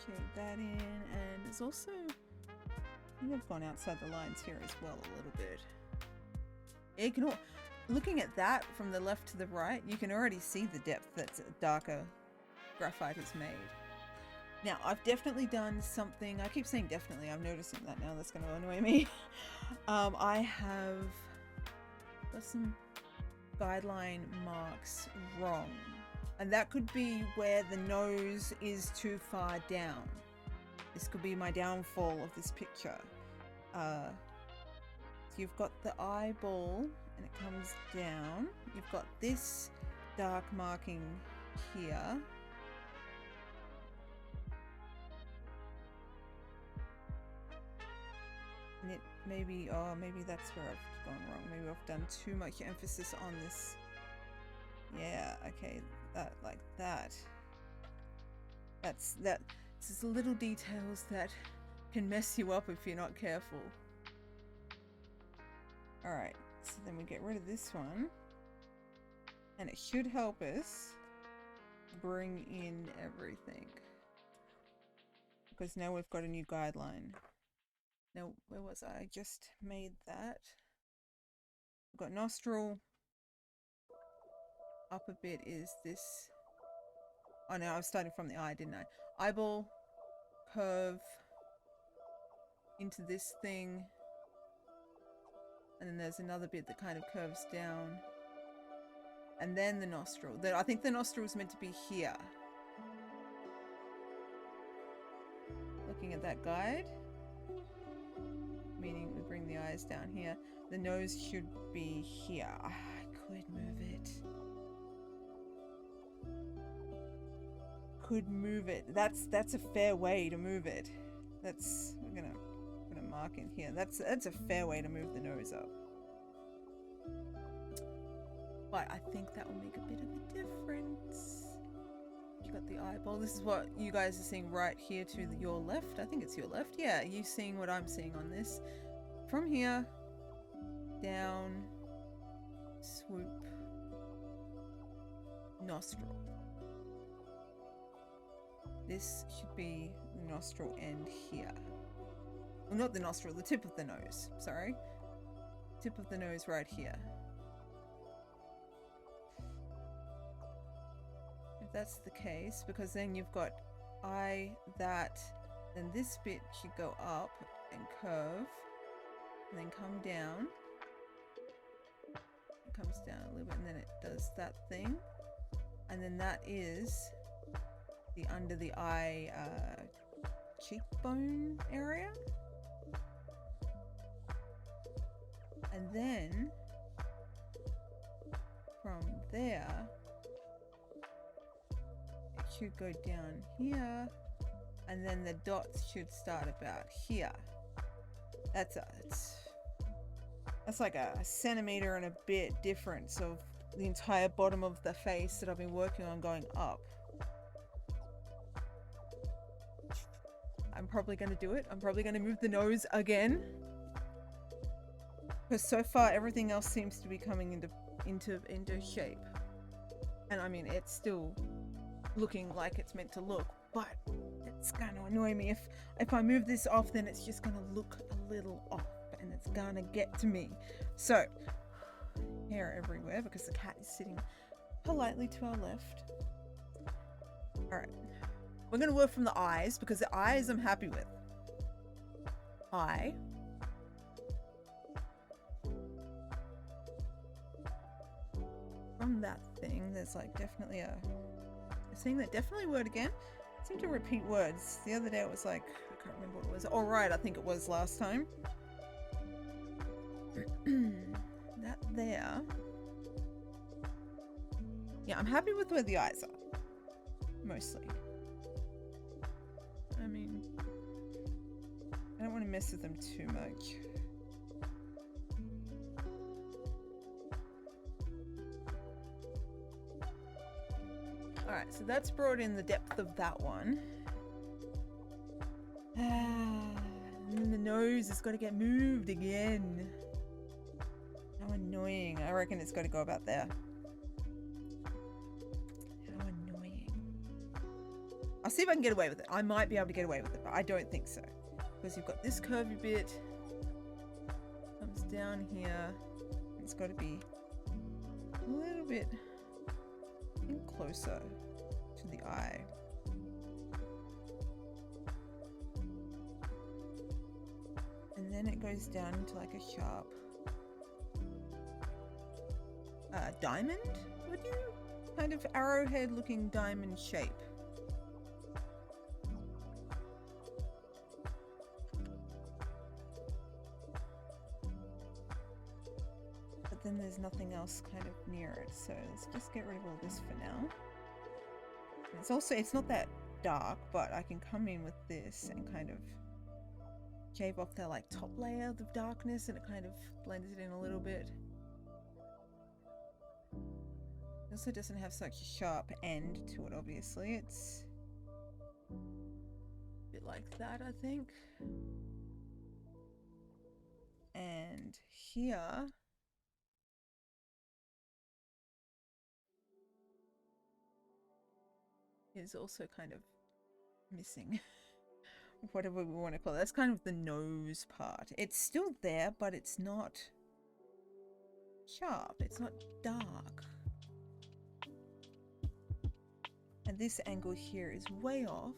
Shade that in, and it's also, I think I've gone outside the lines here as well a little bit. You can looking at that from the left to the right, you can already see the depth that darker graphite has made. Now, I've definitely done something, I keep saying definitely, I'm noticing that now, that's going to annoy me. I have got some guideline marks wrong. And that could be where the nose is too far down. This could be my downfall of this picture. So you've got the eyeball and it comes down. You've got this dark marking here. And it maybe, oh, maybe that's where I've gone wrong. Maybe I've done too much emphasis on this. Yeah, okay, that, like that. It's just little details that can mess you up if you're not careful. Alright, so then we get rid of this one. And it should help us bring in everything. Because now we've got a new guideline. Now, where was I? I just made that. We've got nostril. Up a bit is this. Oh no, I was starting from the eye, didn't I? Eyeball, curve, into this thing. And then there's another bit that kind of curves down. And then the nostril. I think the nostril is meant to be here. Looking at that guide. Meaning we bring the eyes down here. The nose should be here. I could move it. Could move it. That's a fair way to move it. We're gonna put a mark in here. That's a fair way to move the nose up. But I think that will make a bit of a difference. You got the eyeball. This is what you guys are seeing right here to your left. I think it's your left. Yeah, you seeing what I'm seeing on this. From here, down, swoop, nostril. This should be the nostril end here. Well, not the nostril, the tip of the nose. Sorry. Tip of the nose right here. If that's the case, because then you've got eye, that, then this bit should go up and curve, and then come down. It comes down a little bit, and then it does that thing. And then that is the under the eye cheekbone area. And then from there it should go down here, and then the dots should start about here. That's like a centimeter and a bit difference of the entire bottom of the face that I've been working on going up. I'm probably going to do it. I'm probably going to move the nose again, because so far everything else seems to be coming into shape. And I mean, it's still looking like it's meant to look, but it's going to annoy me if I move this off. Then it's just going to look a little off, and it's going to get to me. So hair everywhere because the cat is sitting politely to our left. Alright. We're going to work from the eyes because the eyes I'm happy with. Eye. From that thing, there's like definitely a thing that definitely word again. I seem to repeat words. The other day it was like, I can't remember what it was. All right, I think it was last time. That there. Yeah, I'm happy with where the eyes are. Mostly. I mean, I don't want to mess with them too much. Alright, so that's brought in the depth of that one. And then the nose has got to get moved again. How annoying. I reckon it's got to go about there. How annoying. I'll see if I can get away with it. I might be able to get away with it, but I don't think so. Because you've got this curvy bit. Comes down here. It's got to be a little bit closer to the eye. And then it goes down into like a sharp diamond, would you? Kind of arrowhead looking diamond shape. But then there's nothing else kind of near it, so let's just get rid of all this for now. It's also, it's not that dark, but I can come in with this and kind of shave off that like top layer of darkness, and it kind of blends it in a little bit. It also doesn't have such a sharp end to it, obviously. It's a bit like that, I think. And here is also kind of missing. Whatever we want to call it. That's kind of the nose part. It's still there, but it's not sharp. It's not dark. And this angle here is way off.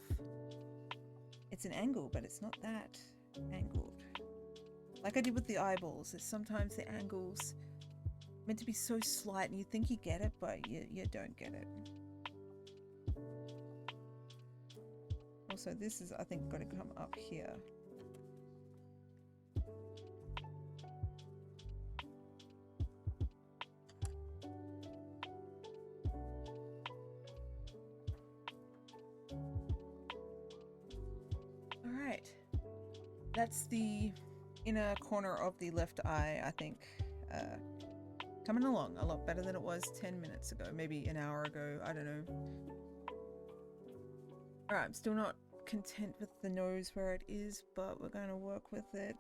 It's an angle, but it's not that angled. Like I did with the eyeballs, is sometimes the angles meant to be so slight and you think you get it, but you don't get it. Also, this is, I think, got to come up here. Alright. That's the inner corner of the left eye, I think. Coming along a lot better than it was 10 minutes ago, maybe an hour ago, I don't know. Alright, I'm still not content with the nose where it is, but we're going to work with it.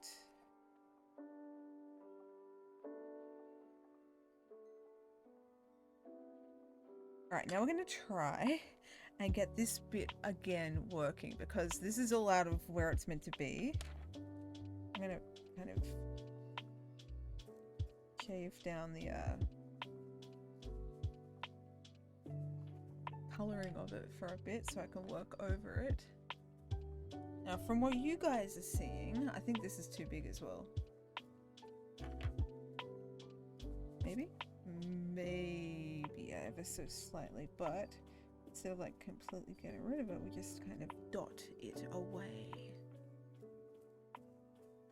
Alright, now we're going to try and get this bit again working, because this is all out of where it's meant to be. I'm going to kind of shave down the colouring of it for a bit so I can work over it. Now, from what you guys are seeing, I think this is too big as well. Maybe? Maybe ever so slightly, but instead of like completely getting rid of it, we just kind of dot it away.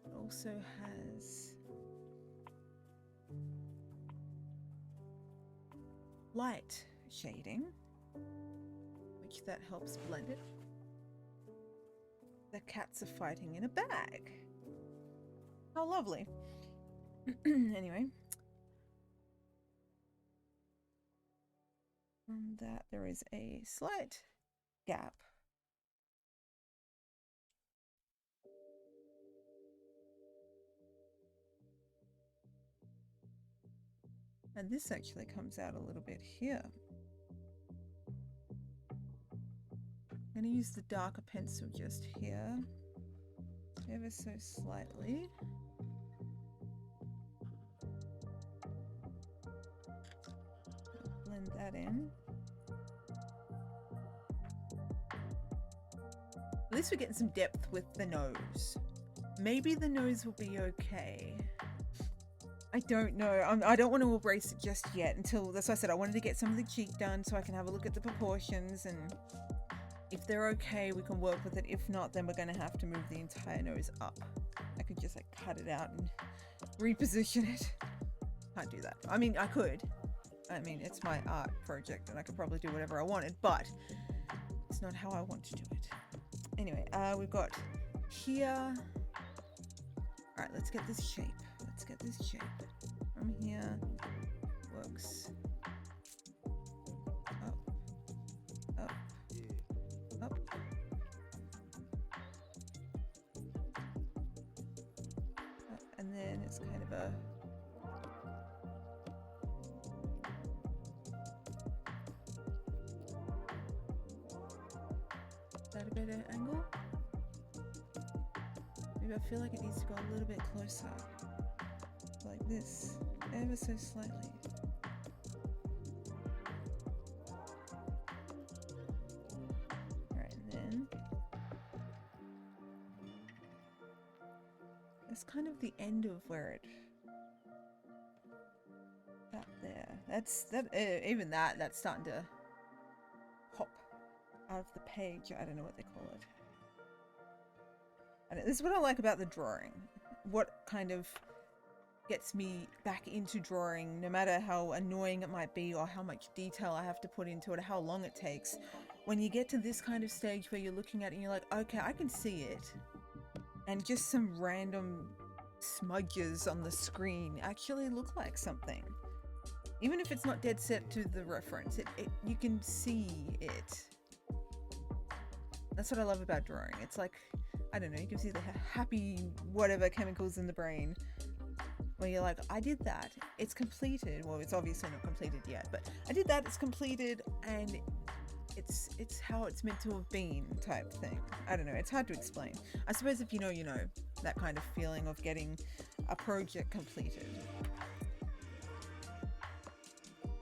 It also has light shading, which that helps blend it. The cats are fighting in a bag. How lovely. Anyway. From that there is a slight gap. And this actually comes out a little bit here. I'm going to use the darker pencil just here, ever so slightly. Blend blend that in. At least we're getting some depth with the nose. Maybe the nose will be okay. I don't know. I don't want to embrace it just yet until, that's why I said I wanted to get some of the cheek done so I can have a look at the proportions, and if they're okay, we can work with it. If not, then we're going to have to move the entire nose up. I could just like cut it out and reposition it. Can't do that. I mean, I could. I mean, it's my art project and I could probably do whatever I wanted, but it's not how I want to do it. Anyway, we've got here. All right, let's get this shape. Let's get this shape. From here, works up, up, up. And then it's kind of a that a better angle? Maybe I feel like it needs to go a little bit closer. Like this, ever so slightly. Alright, and then that's kind of the end of where it that there. That's even that's starting to pop out of the page. I don't know what they call it. And this is what I like about the drawing. What kind of gets me back into drawing, no matter how annoying it might be or how much detail I have to put into it or how long it takes. When you get to this kind of stage where you're looking at it and you're like, okay, I can see it. And just some random smudges on the screen actually look like something. Even if it's not dead set to the reference, you can see it. That's what I love about drawing. It's like, I don't know, you can see the happy whatever chemicals in the brain where you're like, I did that, it's completed. Well, it's obviously not completed yet, but I did that, it's completed, and it's how it's meant to have been type thing. I don't know, it's hard to explain. I suppose if you know, you know, that kind of feeling of getting a project completed.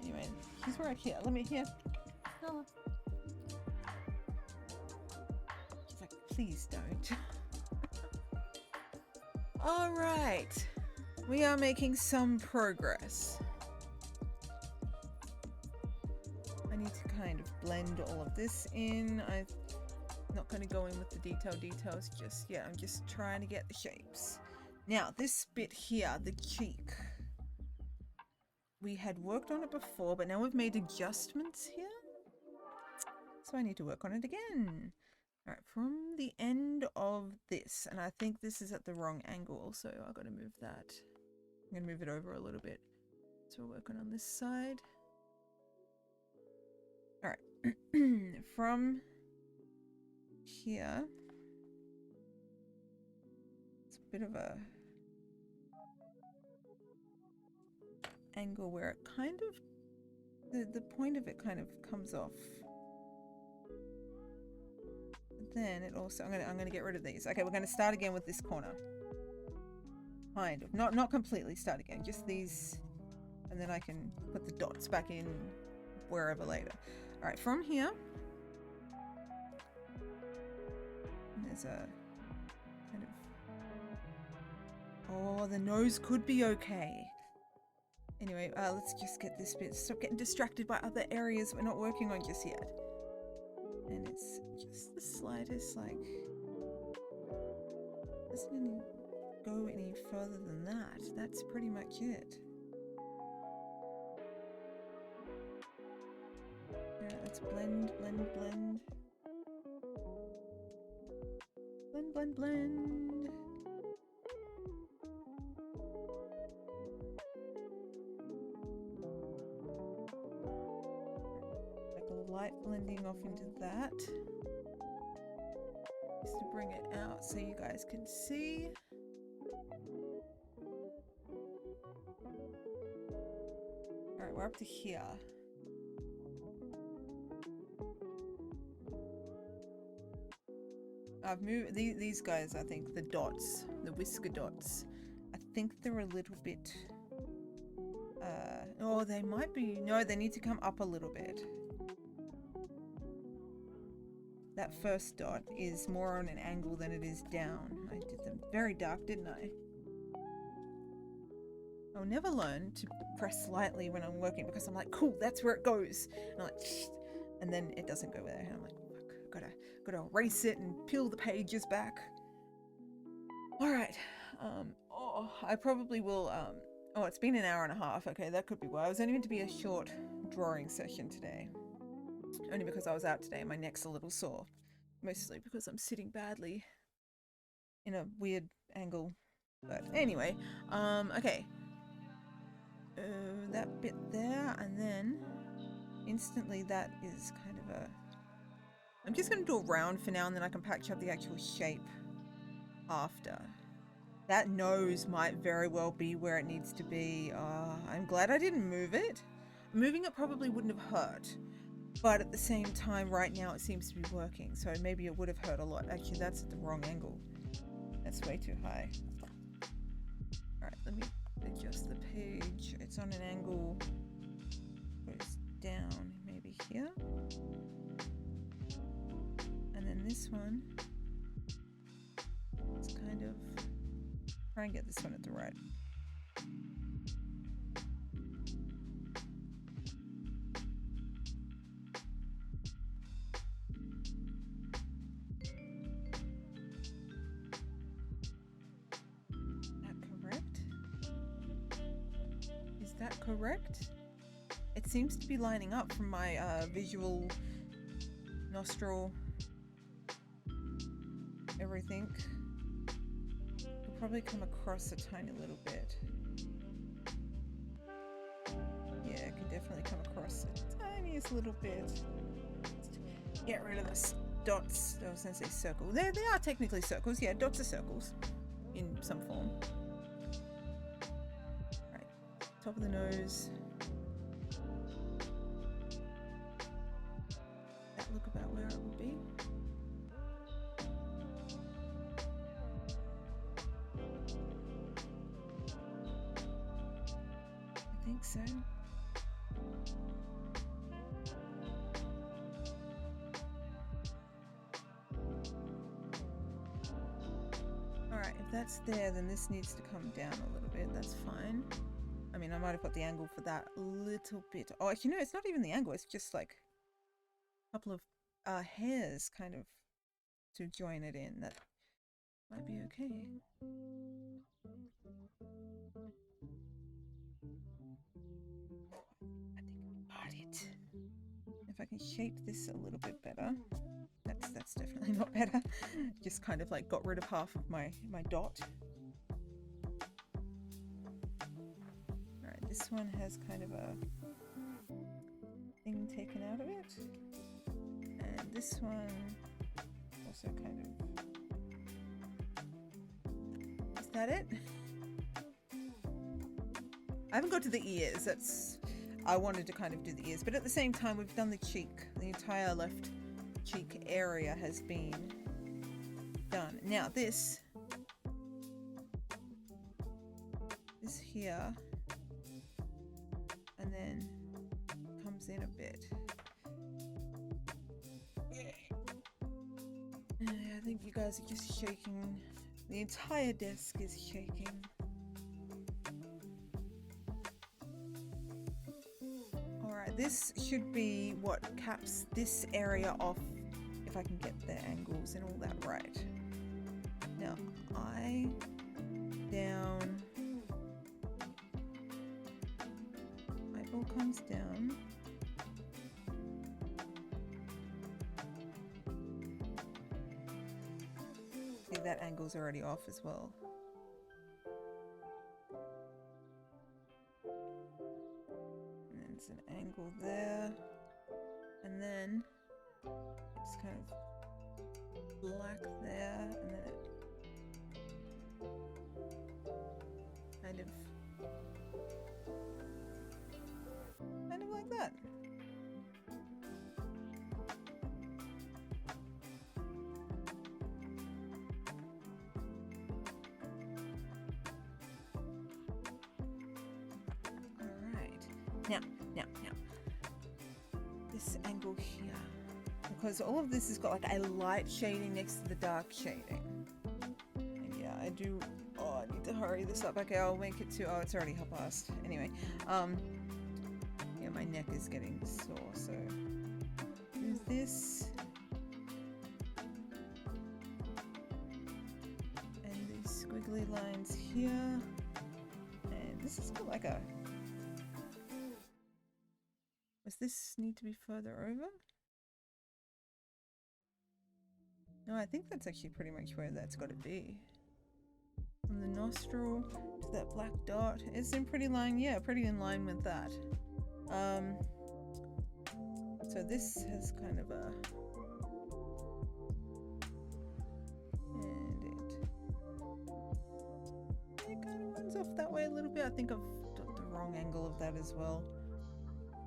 Anyway, here's where let me hear. Narlah. She's like, please don't. All right. We are making some progress. I need to kind of blend all of this in. I'm not going to go in with the details just yet. I'm just trying to get the shapes. Now, this bit here, the cheek. We had worked on it before, but now we've made adjustments here. So I need to work on it again. All right, from the end of this, and I think this is at the wrong angle, so I've got to move that. I'm going to move it over a little bit. So we're working on this side. All right, from here, it's a bit of a angle where it kind of, the point of it kind of comes off. But then it also, I'm gonna get rid of these. Okay, we're gonna start again with this corner. Kind of, not completely start again, just these, and then I can put the dots back in wherever later. All right, from here, there's a kind of, oh, the nose could be okay. Anyway, let's just get this bit, stop getting distracted by other areas we're not working on just yet. And it's just the slightest, like, doesn't even go any further than that. That's pretty much it. Alright, let's blend. Blend. Like a light blending off into that. Just to bring it out so you guys can see. Alright, we're up to here. I've moved these guys, I think, the dots, the whisker dots. I think they're a little bit, Oh, they might be. No, they need to come up a little bit. That first dot is more on an angle than it is down. I did them very dark, didn't I? I'll never learn to press slightly when I'm working because I'm like, cool, that's where it goes. And I'm like, shh, and then it doesn't go there. And I'm like, fuck, gotta erase it and peel the pages back. All right. I probably will. Oh, it's been an hour and a half. Okay, that could be why. It was only meant to be a short drawing session today. Only because I was out today and my neck's a little sore. Mostly because I'm sitting badly in a weird angle. But anyway, okay. That bit there, and then instantly that is kind of a... I'm just going to do a round for now, and then I can patch up the actual shape after. That nose might very well be where it needs to be. I'm glad I didn't move it. Moving it probably wouldn't have hurt. But at the same time, right now it seems to be working. So maybe it would have hurt a lot. Actually, that's at the wrong angle. That's way too high. Alright, let me adjust the page. It's on an angle. Goes down, maybe here. And then this one. It's kind of... Try and get this one at the right. Is that correct? It seems to be lining up from my visual nostril, everything. It'll probably come across a tiny little bit. Yeah, it can definitely come across the tiniest little bit. Get rid of the dots. I was going to say circle. They are technically circles. Yeah, dots are circles in some form. Right, top of the nose. That look about where it would be. I think so. Alright, if that's there, then this needs to come down a little bit. That's fine. I mean, I might have got the angle for that a little bit. Oh, actually, no, it's not even the angle. It's just like a couple of hairs kind of to join it in. That might be okay. I think I've got it. If I can shape this a little bit better. That's definitely not better. Just kind of like got rid of half of my dot. Alright, this one has kind of a thing taken out of it. And this one also kind of... Is that it? I haven't got to the ears. I wanted to kind of do the ears, but at the same time we've done the cheek. The entire left cheek area has been done. Now this here, and then comes in a bit. I think you guys are just shaking. The entire desk is shaking. Alright, this should be what caps this area off, if I can get the angles and all that right. Now, eye down. Eyeball comes down. See, that angle's already off as well. And there's an angle there. And then it's kind of black there, and then it kind of like that. Alright, Now. This angle here. Because all of this has got like a light shading next to the dark shading. And yeah, I do... Oh, I need to hurry this up. Okay, I'll make it to... Oh, it's already half past. Anyway, yeah, my neck is getting sore, so... Do this. And these squiggly lines here. And this has got like a... Does this need to be further over? No, I think that's actually pretty much where that's got to be. From the nostril to that black dot. It's in pretty line, yeah, pretty in line with that. So this has kind of a... And it kind of runs off that way a little bit. I think I've got the wrong angle of that as well.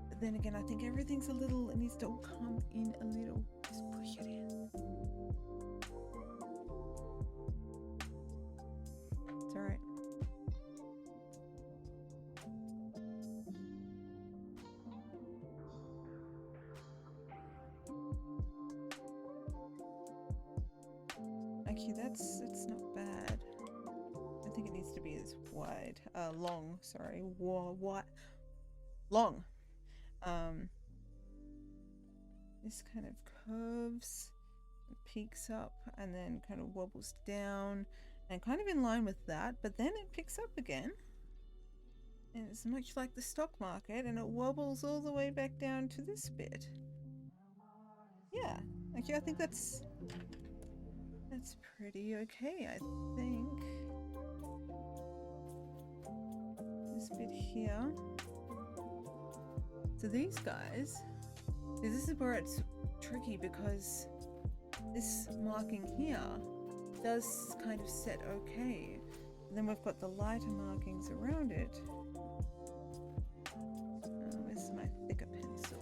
But then again, I think everything's a little... It needs to come in a little. Just push it in. It's alright. Actually, that's not bad. I think it needs to be as wide, long. Sorry, what? Long. This kind of curves, peaks up, and then kind of wobbles down, and kind of in line with that. But then it picks up again, and it's much like the stock market, and it wobbles all the way back down to this bit. Yeah, actually, I think that's pretty okay, I think. This bit here. So these guys, this is where it's tricky because this marking here does kind of set okay. And then we've got the lighter markings around it. Where's my thicker pencil?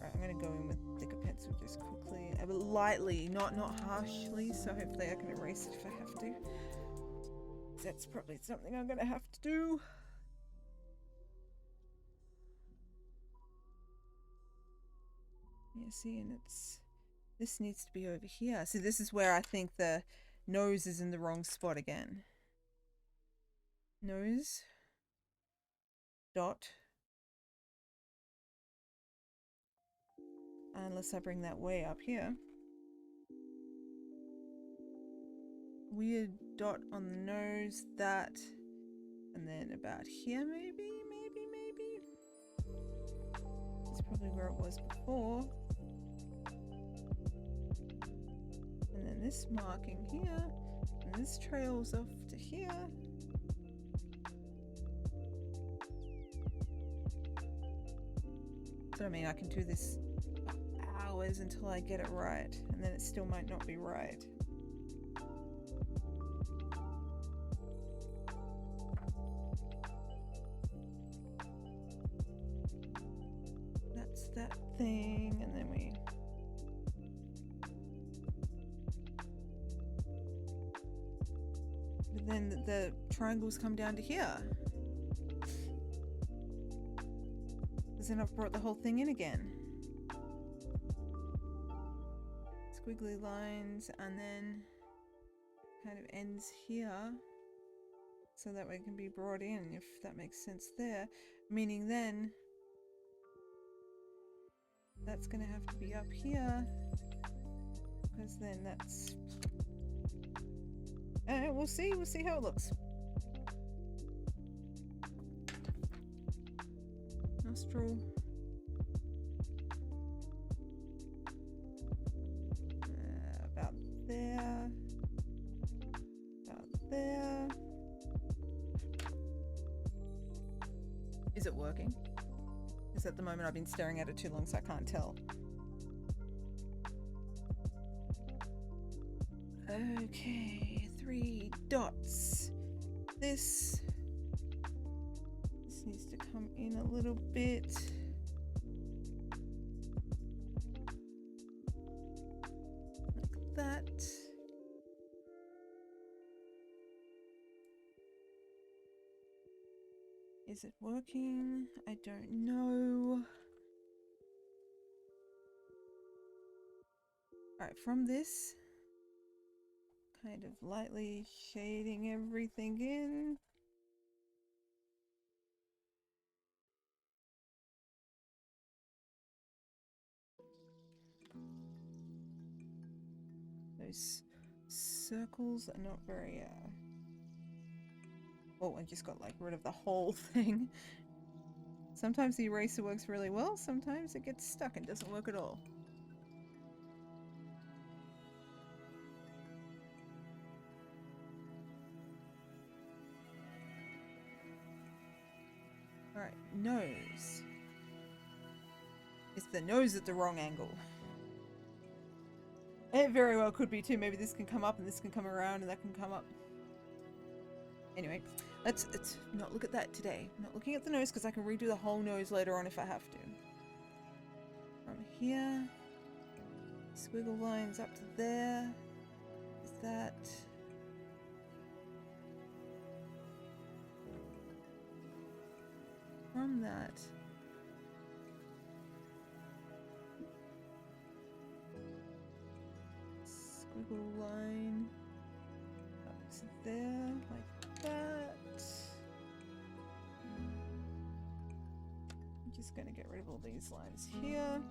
Right, I'm going to go in with thicker pencil just quickly, but lightly, not harshly, so hopefully I can erase it if I have to. That's probably something I'm going to have to do. Yeah, see, and this needs to be over here. So this is where I think the nose is in the wrong spot again. Nose. Dot. Unless I bring that way up here. Weird dot on the nose, that. And then about here maybe. That's probably where it was before. And then this marking here, and this trails off to here. So I mean, I can do this for hours until I get it right, and then it still might not be right. That's that thing, and then we... But then the triangles come down to here. Because then I've brought the whole thing in again. Squiggly lines, and then kind of ends here. So that way it can be brought in, if that makes sense there. Meaning then, that's going to have to be up here. Because then that's... we'll see how it looks. Nostril. About there. About there. Is it working? Because at the moment I've been staring at it too long, so I can't tell. Okay, 3 dots. This needs to come in a little bit. Like that. Is it working? I don't know. Alright, from this, kind of lightly shading everything in. Those circles are not very, oh, I just got like rid of the whole thing. Sometimes the eraser works really well, sometimes it gets stuck and doesn't work at all. Alright, nose. It's the nose at the wrong angle. It very well could be too. Maybe this can come up and this can come around and that can come up. Anyway, let's not look at that today. I'm not looking at the nose because I can redo the whole nose later on if I have to. From here, squiggle lines up to there. Is that... From that... Squiggle line up to there, like that. I'm just going to get rid of all these lines here.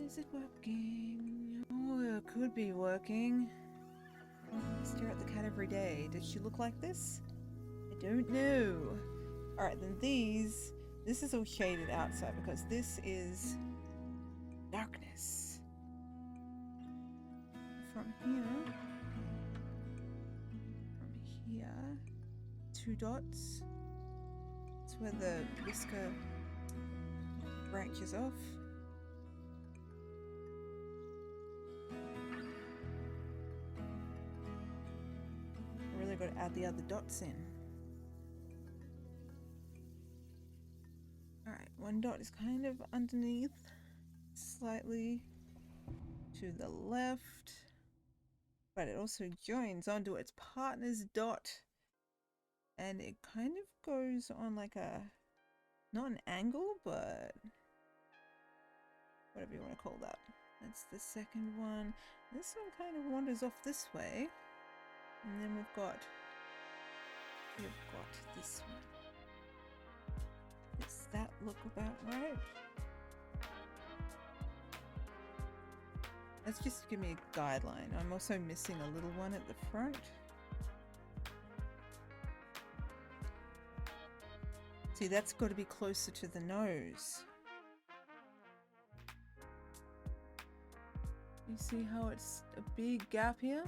Is it working? Oh, it could be working. I stare at the cat every day. Does she look like this? I don't know. Alright, then these... This is all shaded outside because this is darkness. From here, 2 dots. That's where the whisker branches off. I really got to add the other dots in. Alright, 1 dot is kind of underneath, slightly to the left, but it also joins onto its partner's dot, and it kind of goes on like a, not an angle, but whatever you want to call that. That's the second one. This one kind of wanders off this way, and then we've got this one. Does that look about right? Let's just give me a guideline. I'm also missing a little one at the front. See, that's got to be closer to the nose. You see how it's a big gap here?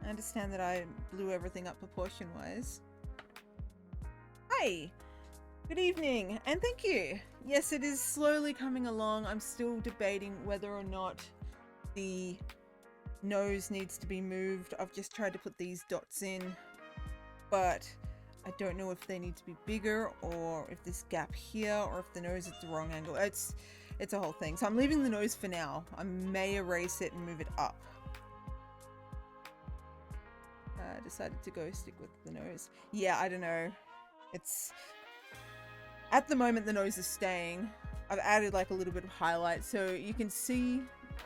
I understand that I blew everything up proportion-wise. Hi! Good evening, and thank you. Yes, it is slowly coming along. I'm still debating whether or not the nose needs to be moved. I've just tried to put these dots in, but I don't know if they need to be bigger or if this gap here or if the nose is the wrong angle. It's a whole thing. So I'm leaving the nose for now. I may erase it and move it up. Decided to go stick with the nose. Yeah, I don't know. It's... At the moment, the nose is staying. I've added like a little bit of highlight so you can see,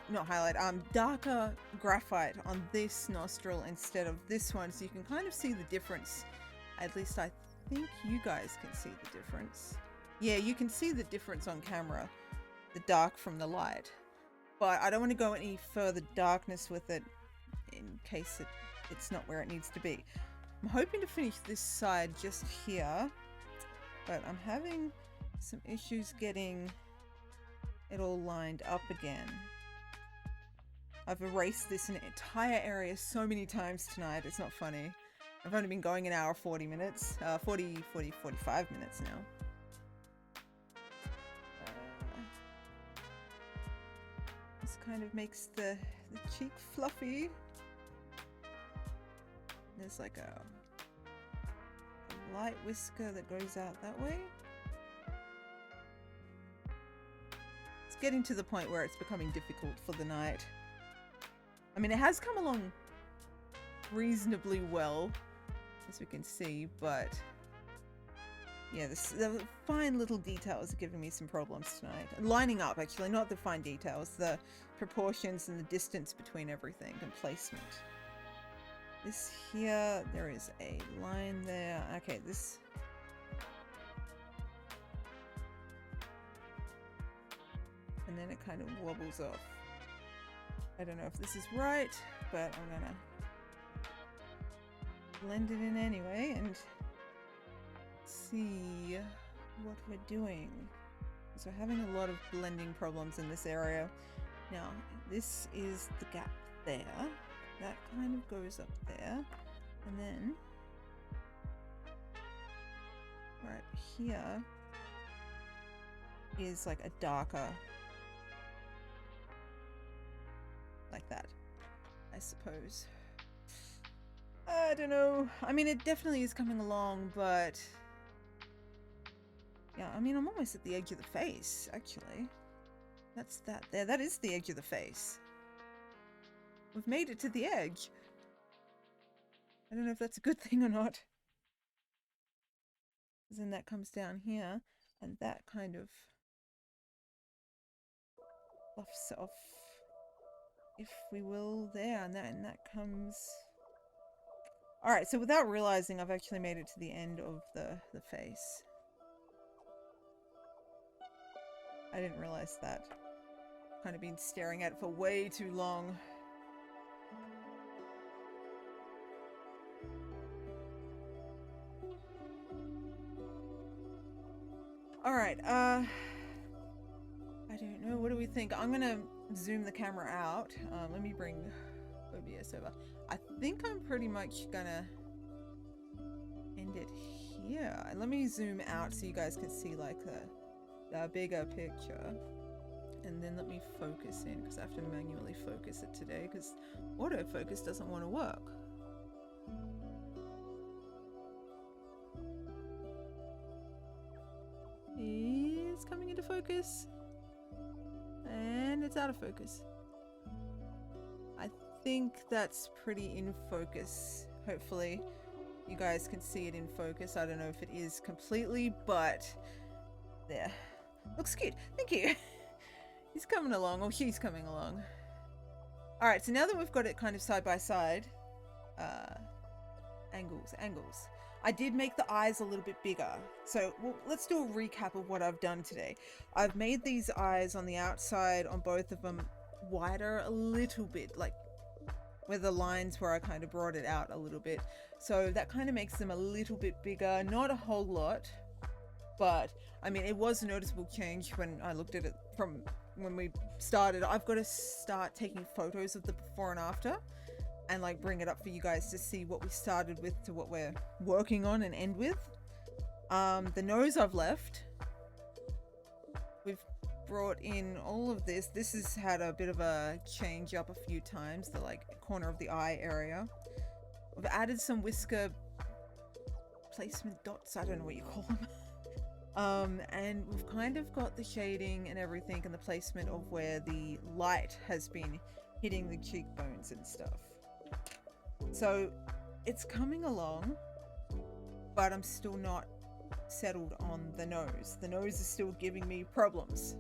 not highlight, darker graphite on this nostril instead of this one, so you can kind of see the difference. At least I think you guys can see the difference. Yeah, you can see the difference on camera, the dark from the light. But I don't want to go any further darkness with it in case it's not where it needs to be. I'm hoping to finish this side just here, but I'm having some issues getting it all lined up again. I've erased this entire area so many times tonight, it's not funny. I've only been going an hour 40 minutes, 45 minutes now. This kind of makes the cheek fluffy. There's like a light whisker that goes out that way. It's getting to the point where it's becoming difficult for the night. I mean, it has come along reasonably well, as we can see, but yeah, the fine little details are giving me some problems tonight. Lining up, actually, not the fine details, the proportions and the distance between everything and placement. This here, there is a line there. Okay, this... and then it kind of wobbles off. I don't know if this is right, but I'm gonna blend it in anyway and see what we're doing. So we're having a lot of blending problems in this area. Now, this is the gap there. That kind of goes up there. And then right here is like a darker, like that, I suppose. I don't know. I mean, it definitely is coming along, but yeah, I mean, I'm almost at the edge of the face, actually. That's that there. That is the edge of the face. We've made it to the edge. I don't know if that's a good thing or not. Then that comes down here, and that kind of fluffs off, if we will, there, and that comes... Alright, so without realizing, I've actually made it to the end of the face. I didn't realize that. Kind of been staring at it for way too long. Alright, I don't know, what do we think? I'm gonna zoom the camera out. Let me bring OBS over. I think I'm pretty much gonna end it here. Let me zoom out so you guys can see like the bigger picture. And then let me focus in, because I have to manually focus it today, because autofocus doesn't want to work. It's coming into focus. And it's out of focus. I think that's pretty in focus. Hopefully you guys can see it in focus. I don't know if it is completely, but there. Looks good. Thank you. He's coming along, or she's coming along. Alright, so now that we've got it kind of side by side, angles. I did make the eyes a little bit bigger. So let's do a recap of what I've done today. I've made these eyes on the outside, on both of them, wider a little bit, like where the lines where I kind of brought it out a little bit. So that kind of makes them a little bit bigger, not a whole lot, but I mean, it was a noticeable change when I looked at it from when we started. I've got to start taking photos of the before and after and like bring it up for you guys to see what we started with to what we're working on and end with. The nose I've left. We've brought in all of this. This has had a bit of a change up a few times, the like corner of the eye area. We've added some whisker placement dots, I don't know what you call them. And we've kind of got the shading and everything and the placement of where the light has been hitting the cheekbones and stuff. So it's coming along, but I'm still not settled on the nose. The nose is still giving me problems.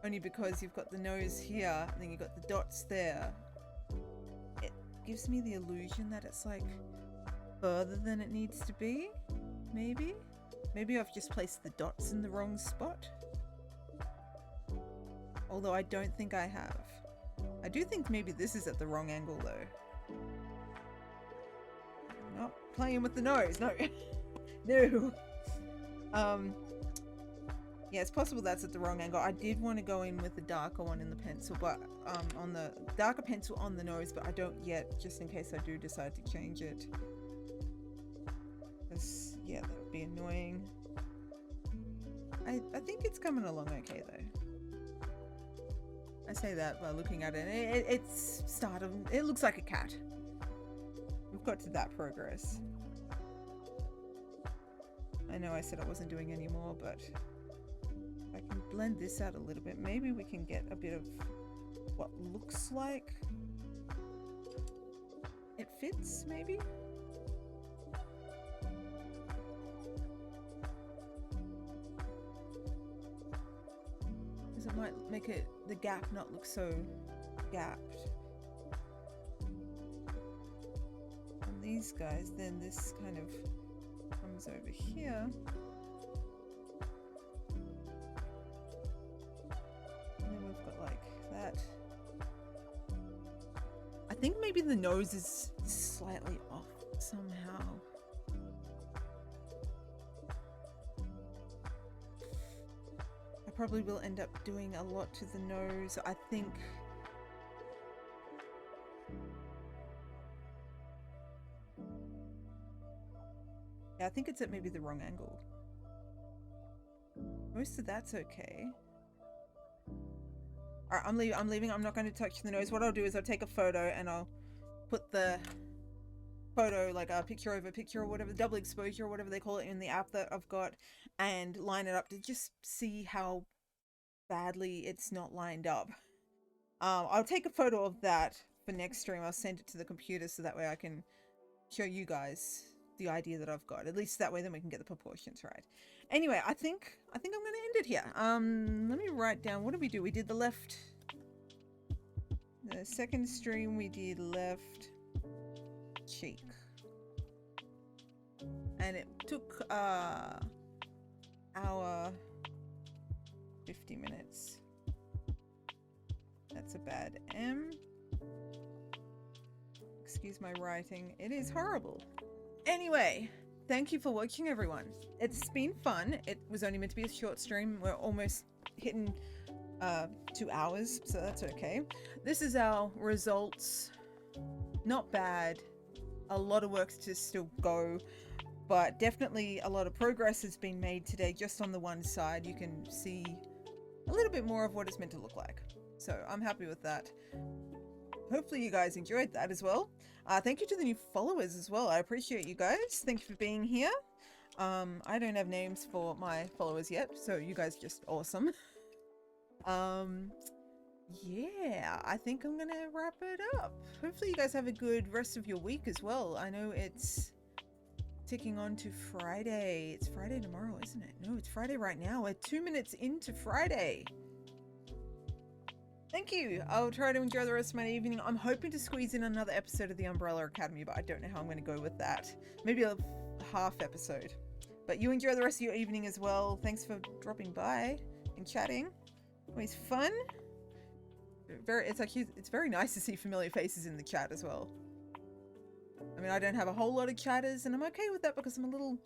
Only because you've got the nose here and then you've got the dots there. It gives me the illusion that it's like further than it needs to be, maybe? Maybe I've just placed the dots in the wrong spot. Although I don't think I have. I do think maybe this is at the wrong angle though. Not playing with the nose, no. No. Yeah, it's possible that's at the wrong angle. I did want to go in with the darker one in the pencil, but on the darker pencil on the nose, but I don't yet, just in case I do decide to change it. Because, yeah, that would be annoying. I think it's coming along okay though. I say that by looking at it. It's started. It looks like a cat. We've got to that progress. I know I said I wasn't doing any more, but I can blend this out a little bit. Maybe we can get a bit of what looks like it fits, maybe? Because it might make the gap not look so gapped. On these guys, then this kind of comes over here. And then we've got like that. I think maybe the nose is slightly off somehow. I probably will end up doing a lot to the nose. I think yeah, I think it's at maybe the wrong angle. Most of that's okay. Alright, I'm leaving. I'm not going to touch the nose. What I'll do is I'll take a photo and I'll put the photo, like a picture over picture or whatever, double exposure or whatever they call it in the app that I've got, and line it up to just see how badly it's not lined up. I'll take a photo of that for next stream. I'll send it to the computer so that way I can show you guys the idea that I've got. At least that way then we can get the proportions right. Anyway, I think I'm going to end it here. Let me write down, what did we do? We did the left. The second stream we did left cheek. And it took hour 50 minutes. That's a bad M. Excuse my writing. It is horrible. Anyway, thank you for watching, everyone. It's been fun. It was only meant to be a short stream. We're almost hitting 2 hours, so that's okay. This is our results. Not bad. A lot of work to still go, but definitely a lot of progress has been made today. Just on the one side, you can see a little bit more of what it's meant to look like. So I'm happy with that. Hopefully you guys enjoyed that as well. Thank you to the new followers as well. I appreciate you guys. Thank you for being here. I don't have names for my followers yet, so you guys are just awesome. Yeah, I think I'm gonna wrap it up. Hopefully you guys have a good rest of your week as well. I know it's ticking on to Friday. It's Friday tomorrow, isn't it? No, it's Friday right now. We're 2 minutes into Friday. Thank you. I'll try to enjoy the rest of my evening. I'm hoping to squeeze in another episode of the Umbrella Academy, but I don't know how I'm going to go with that. Maybe a half episode. But you enjoy the rest of your evening as well. Thanks for dropping by and chatting. Always fun. It's very nice to see familiar faces in the chat as well. I mean, I don't have a whole lot of chatters, and I'm okay with that because I'm a little,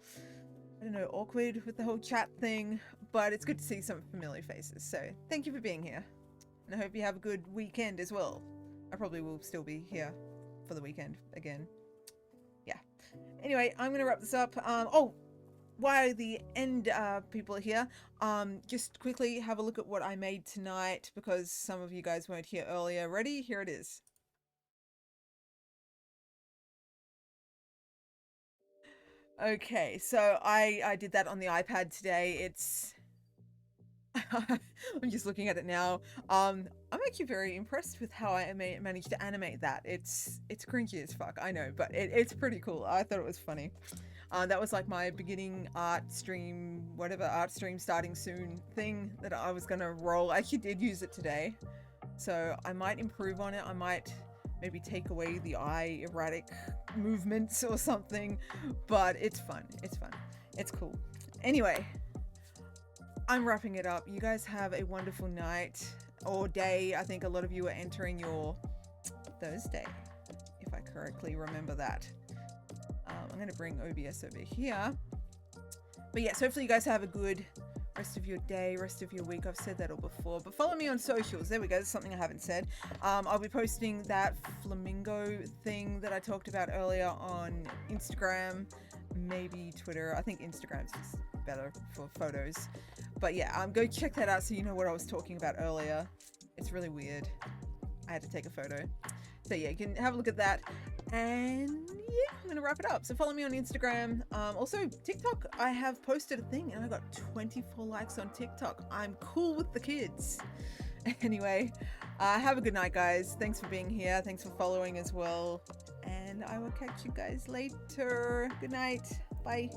I don't know, awkward with the whole chat thing. But it's good to see some familiar faces. So thank you for being here. And I hope you have a good weekend as well. I probably will still be here for the weekend again. Yeah. Anyway, I'm going to wrap this up. Oh, while the end people are here, just quickly have a look at what I made tonight because some of you guys weren't here earlier. Ready? Here it is. Okay, so I did that on the iPad today. It's... I'm just looking at it now. I'm actually very impressed with how I managed to animate that. It's cringy as fuck, I know, but it's pretty cool. I thought it was funny. That was like my beginning art stream, whatever, art stream starting soon thing that I was gonna roll. I actually did use it today, so I might improve on it. I might maybe take away the eye erratic movements or something, but it's fun. It's fun. It's cool. Anyway, I'm wrapping it up. You guys have a wonderful night or day. I think a lot of you are entering your Thursday, if I correctly remember that. I'm going to bring OBS over here. But yes, hopefully you guys have a good rest of your day, rest of your week. I've said that all before, but follow me on socials. There we go. That's something I haven't said. I'll be posting that flamingo thing that I talked about earlier on Instagram, maybe Twitter. I think Instagram's just better for photos. But yeah, go check that out so you know what I was talking about earlier. It's really weird. I had to take a photo. So yeah, you can have a look at that. And yeah, I'm going to wrap it up. So follow me on Instagram. Also, TikTok, I have posted a thing and I got 24 likes on TikTok. I'm cool with the kids. Anyway, have a good night, guys. Thanks for being here. Thanks for following as well. And and I will catch you guys later. Good night. Bye.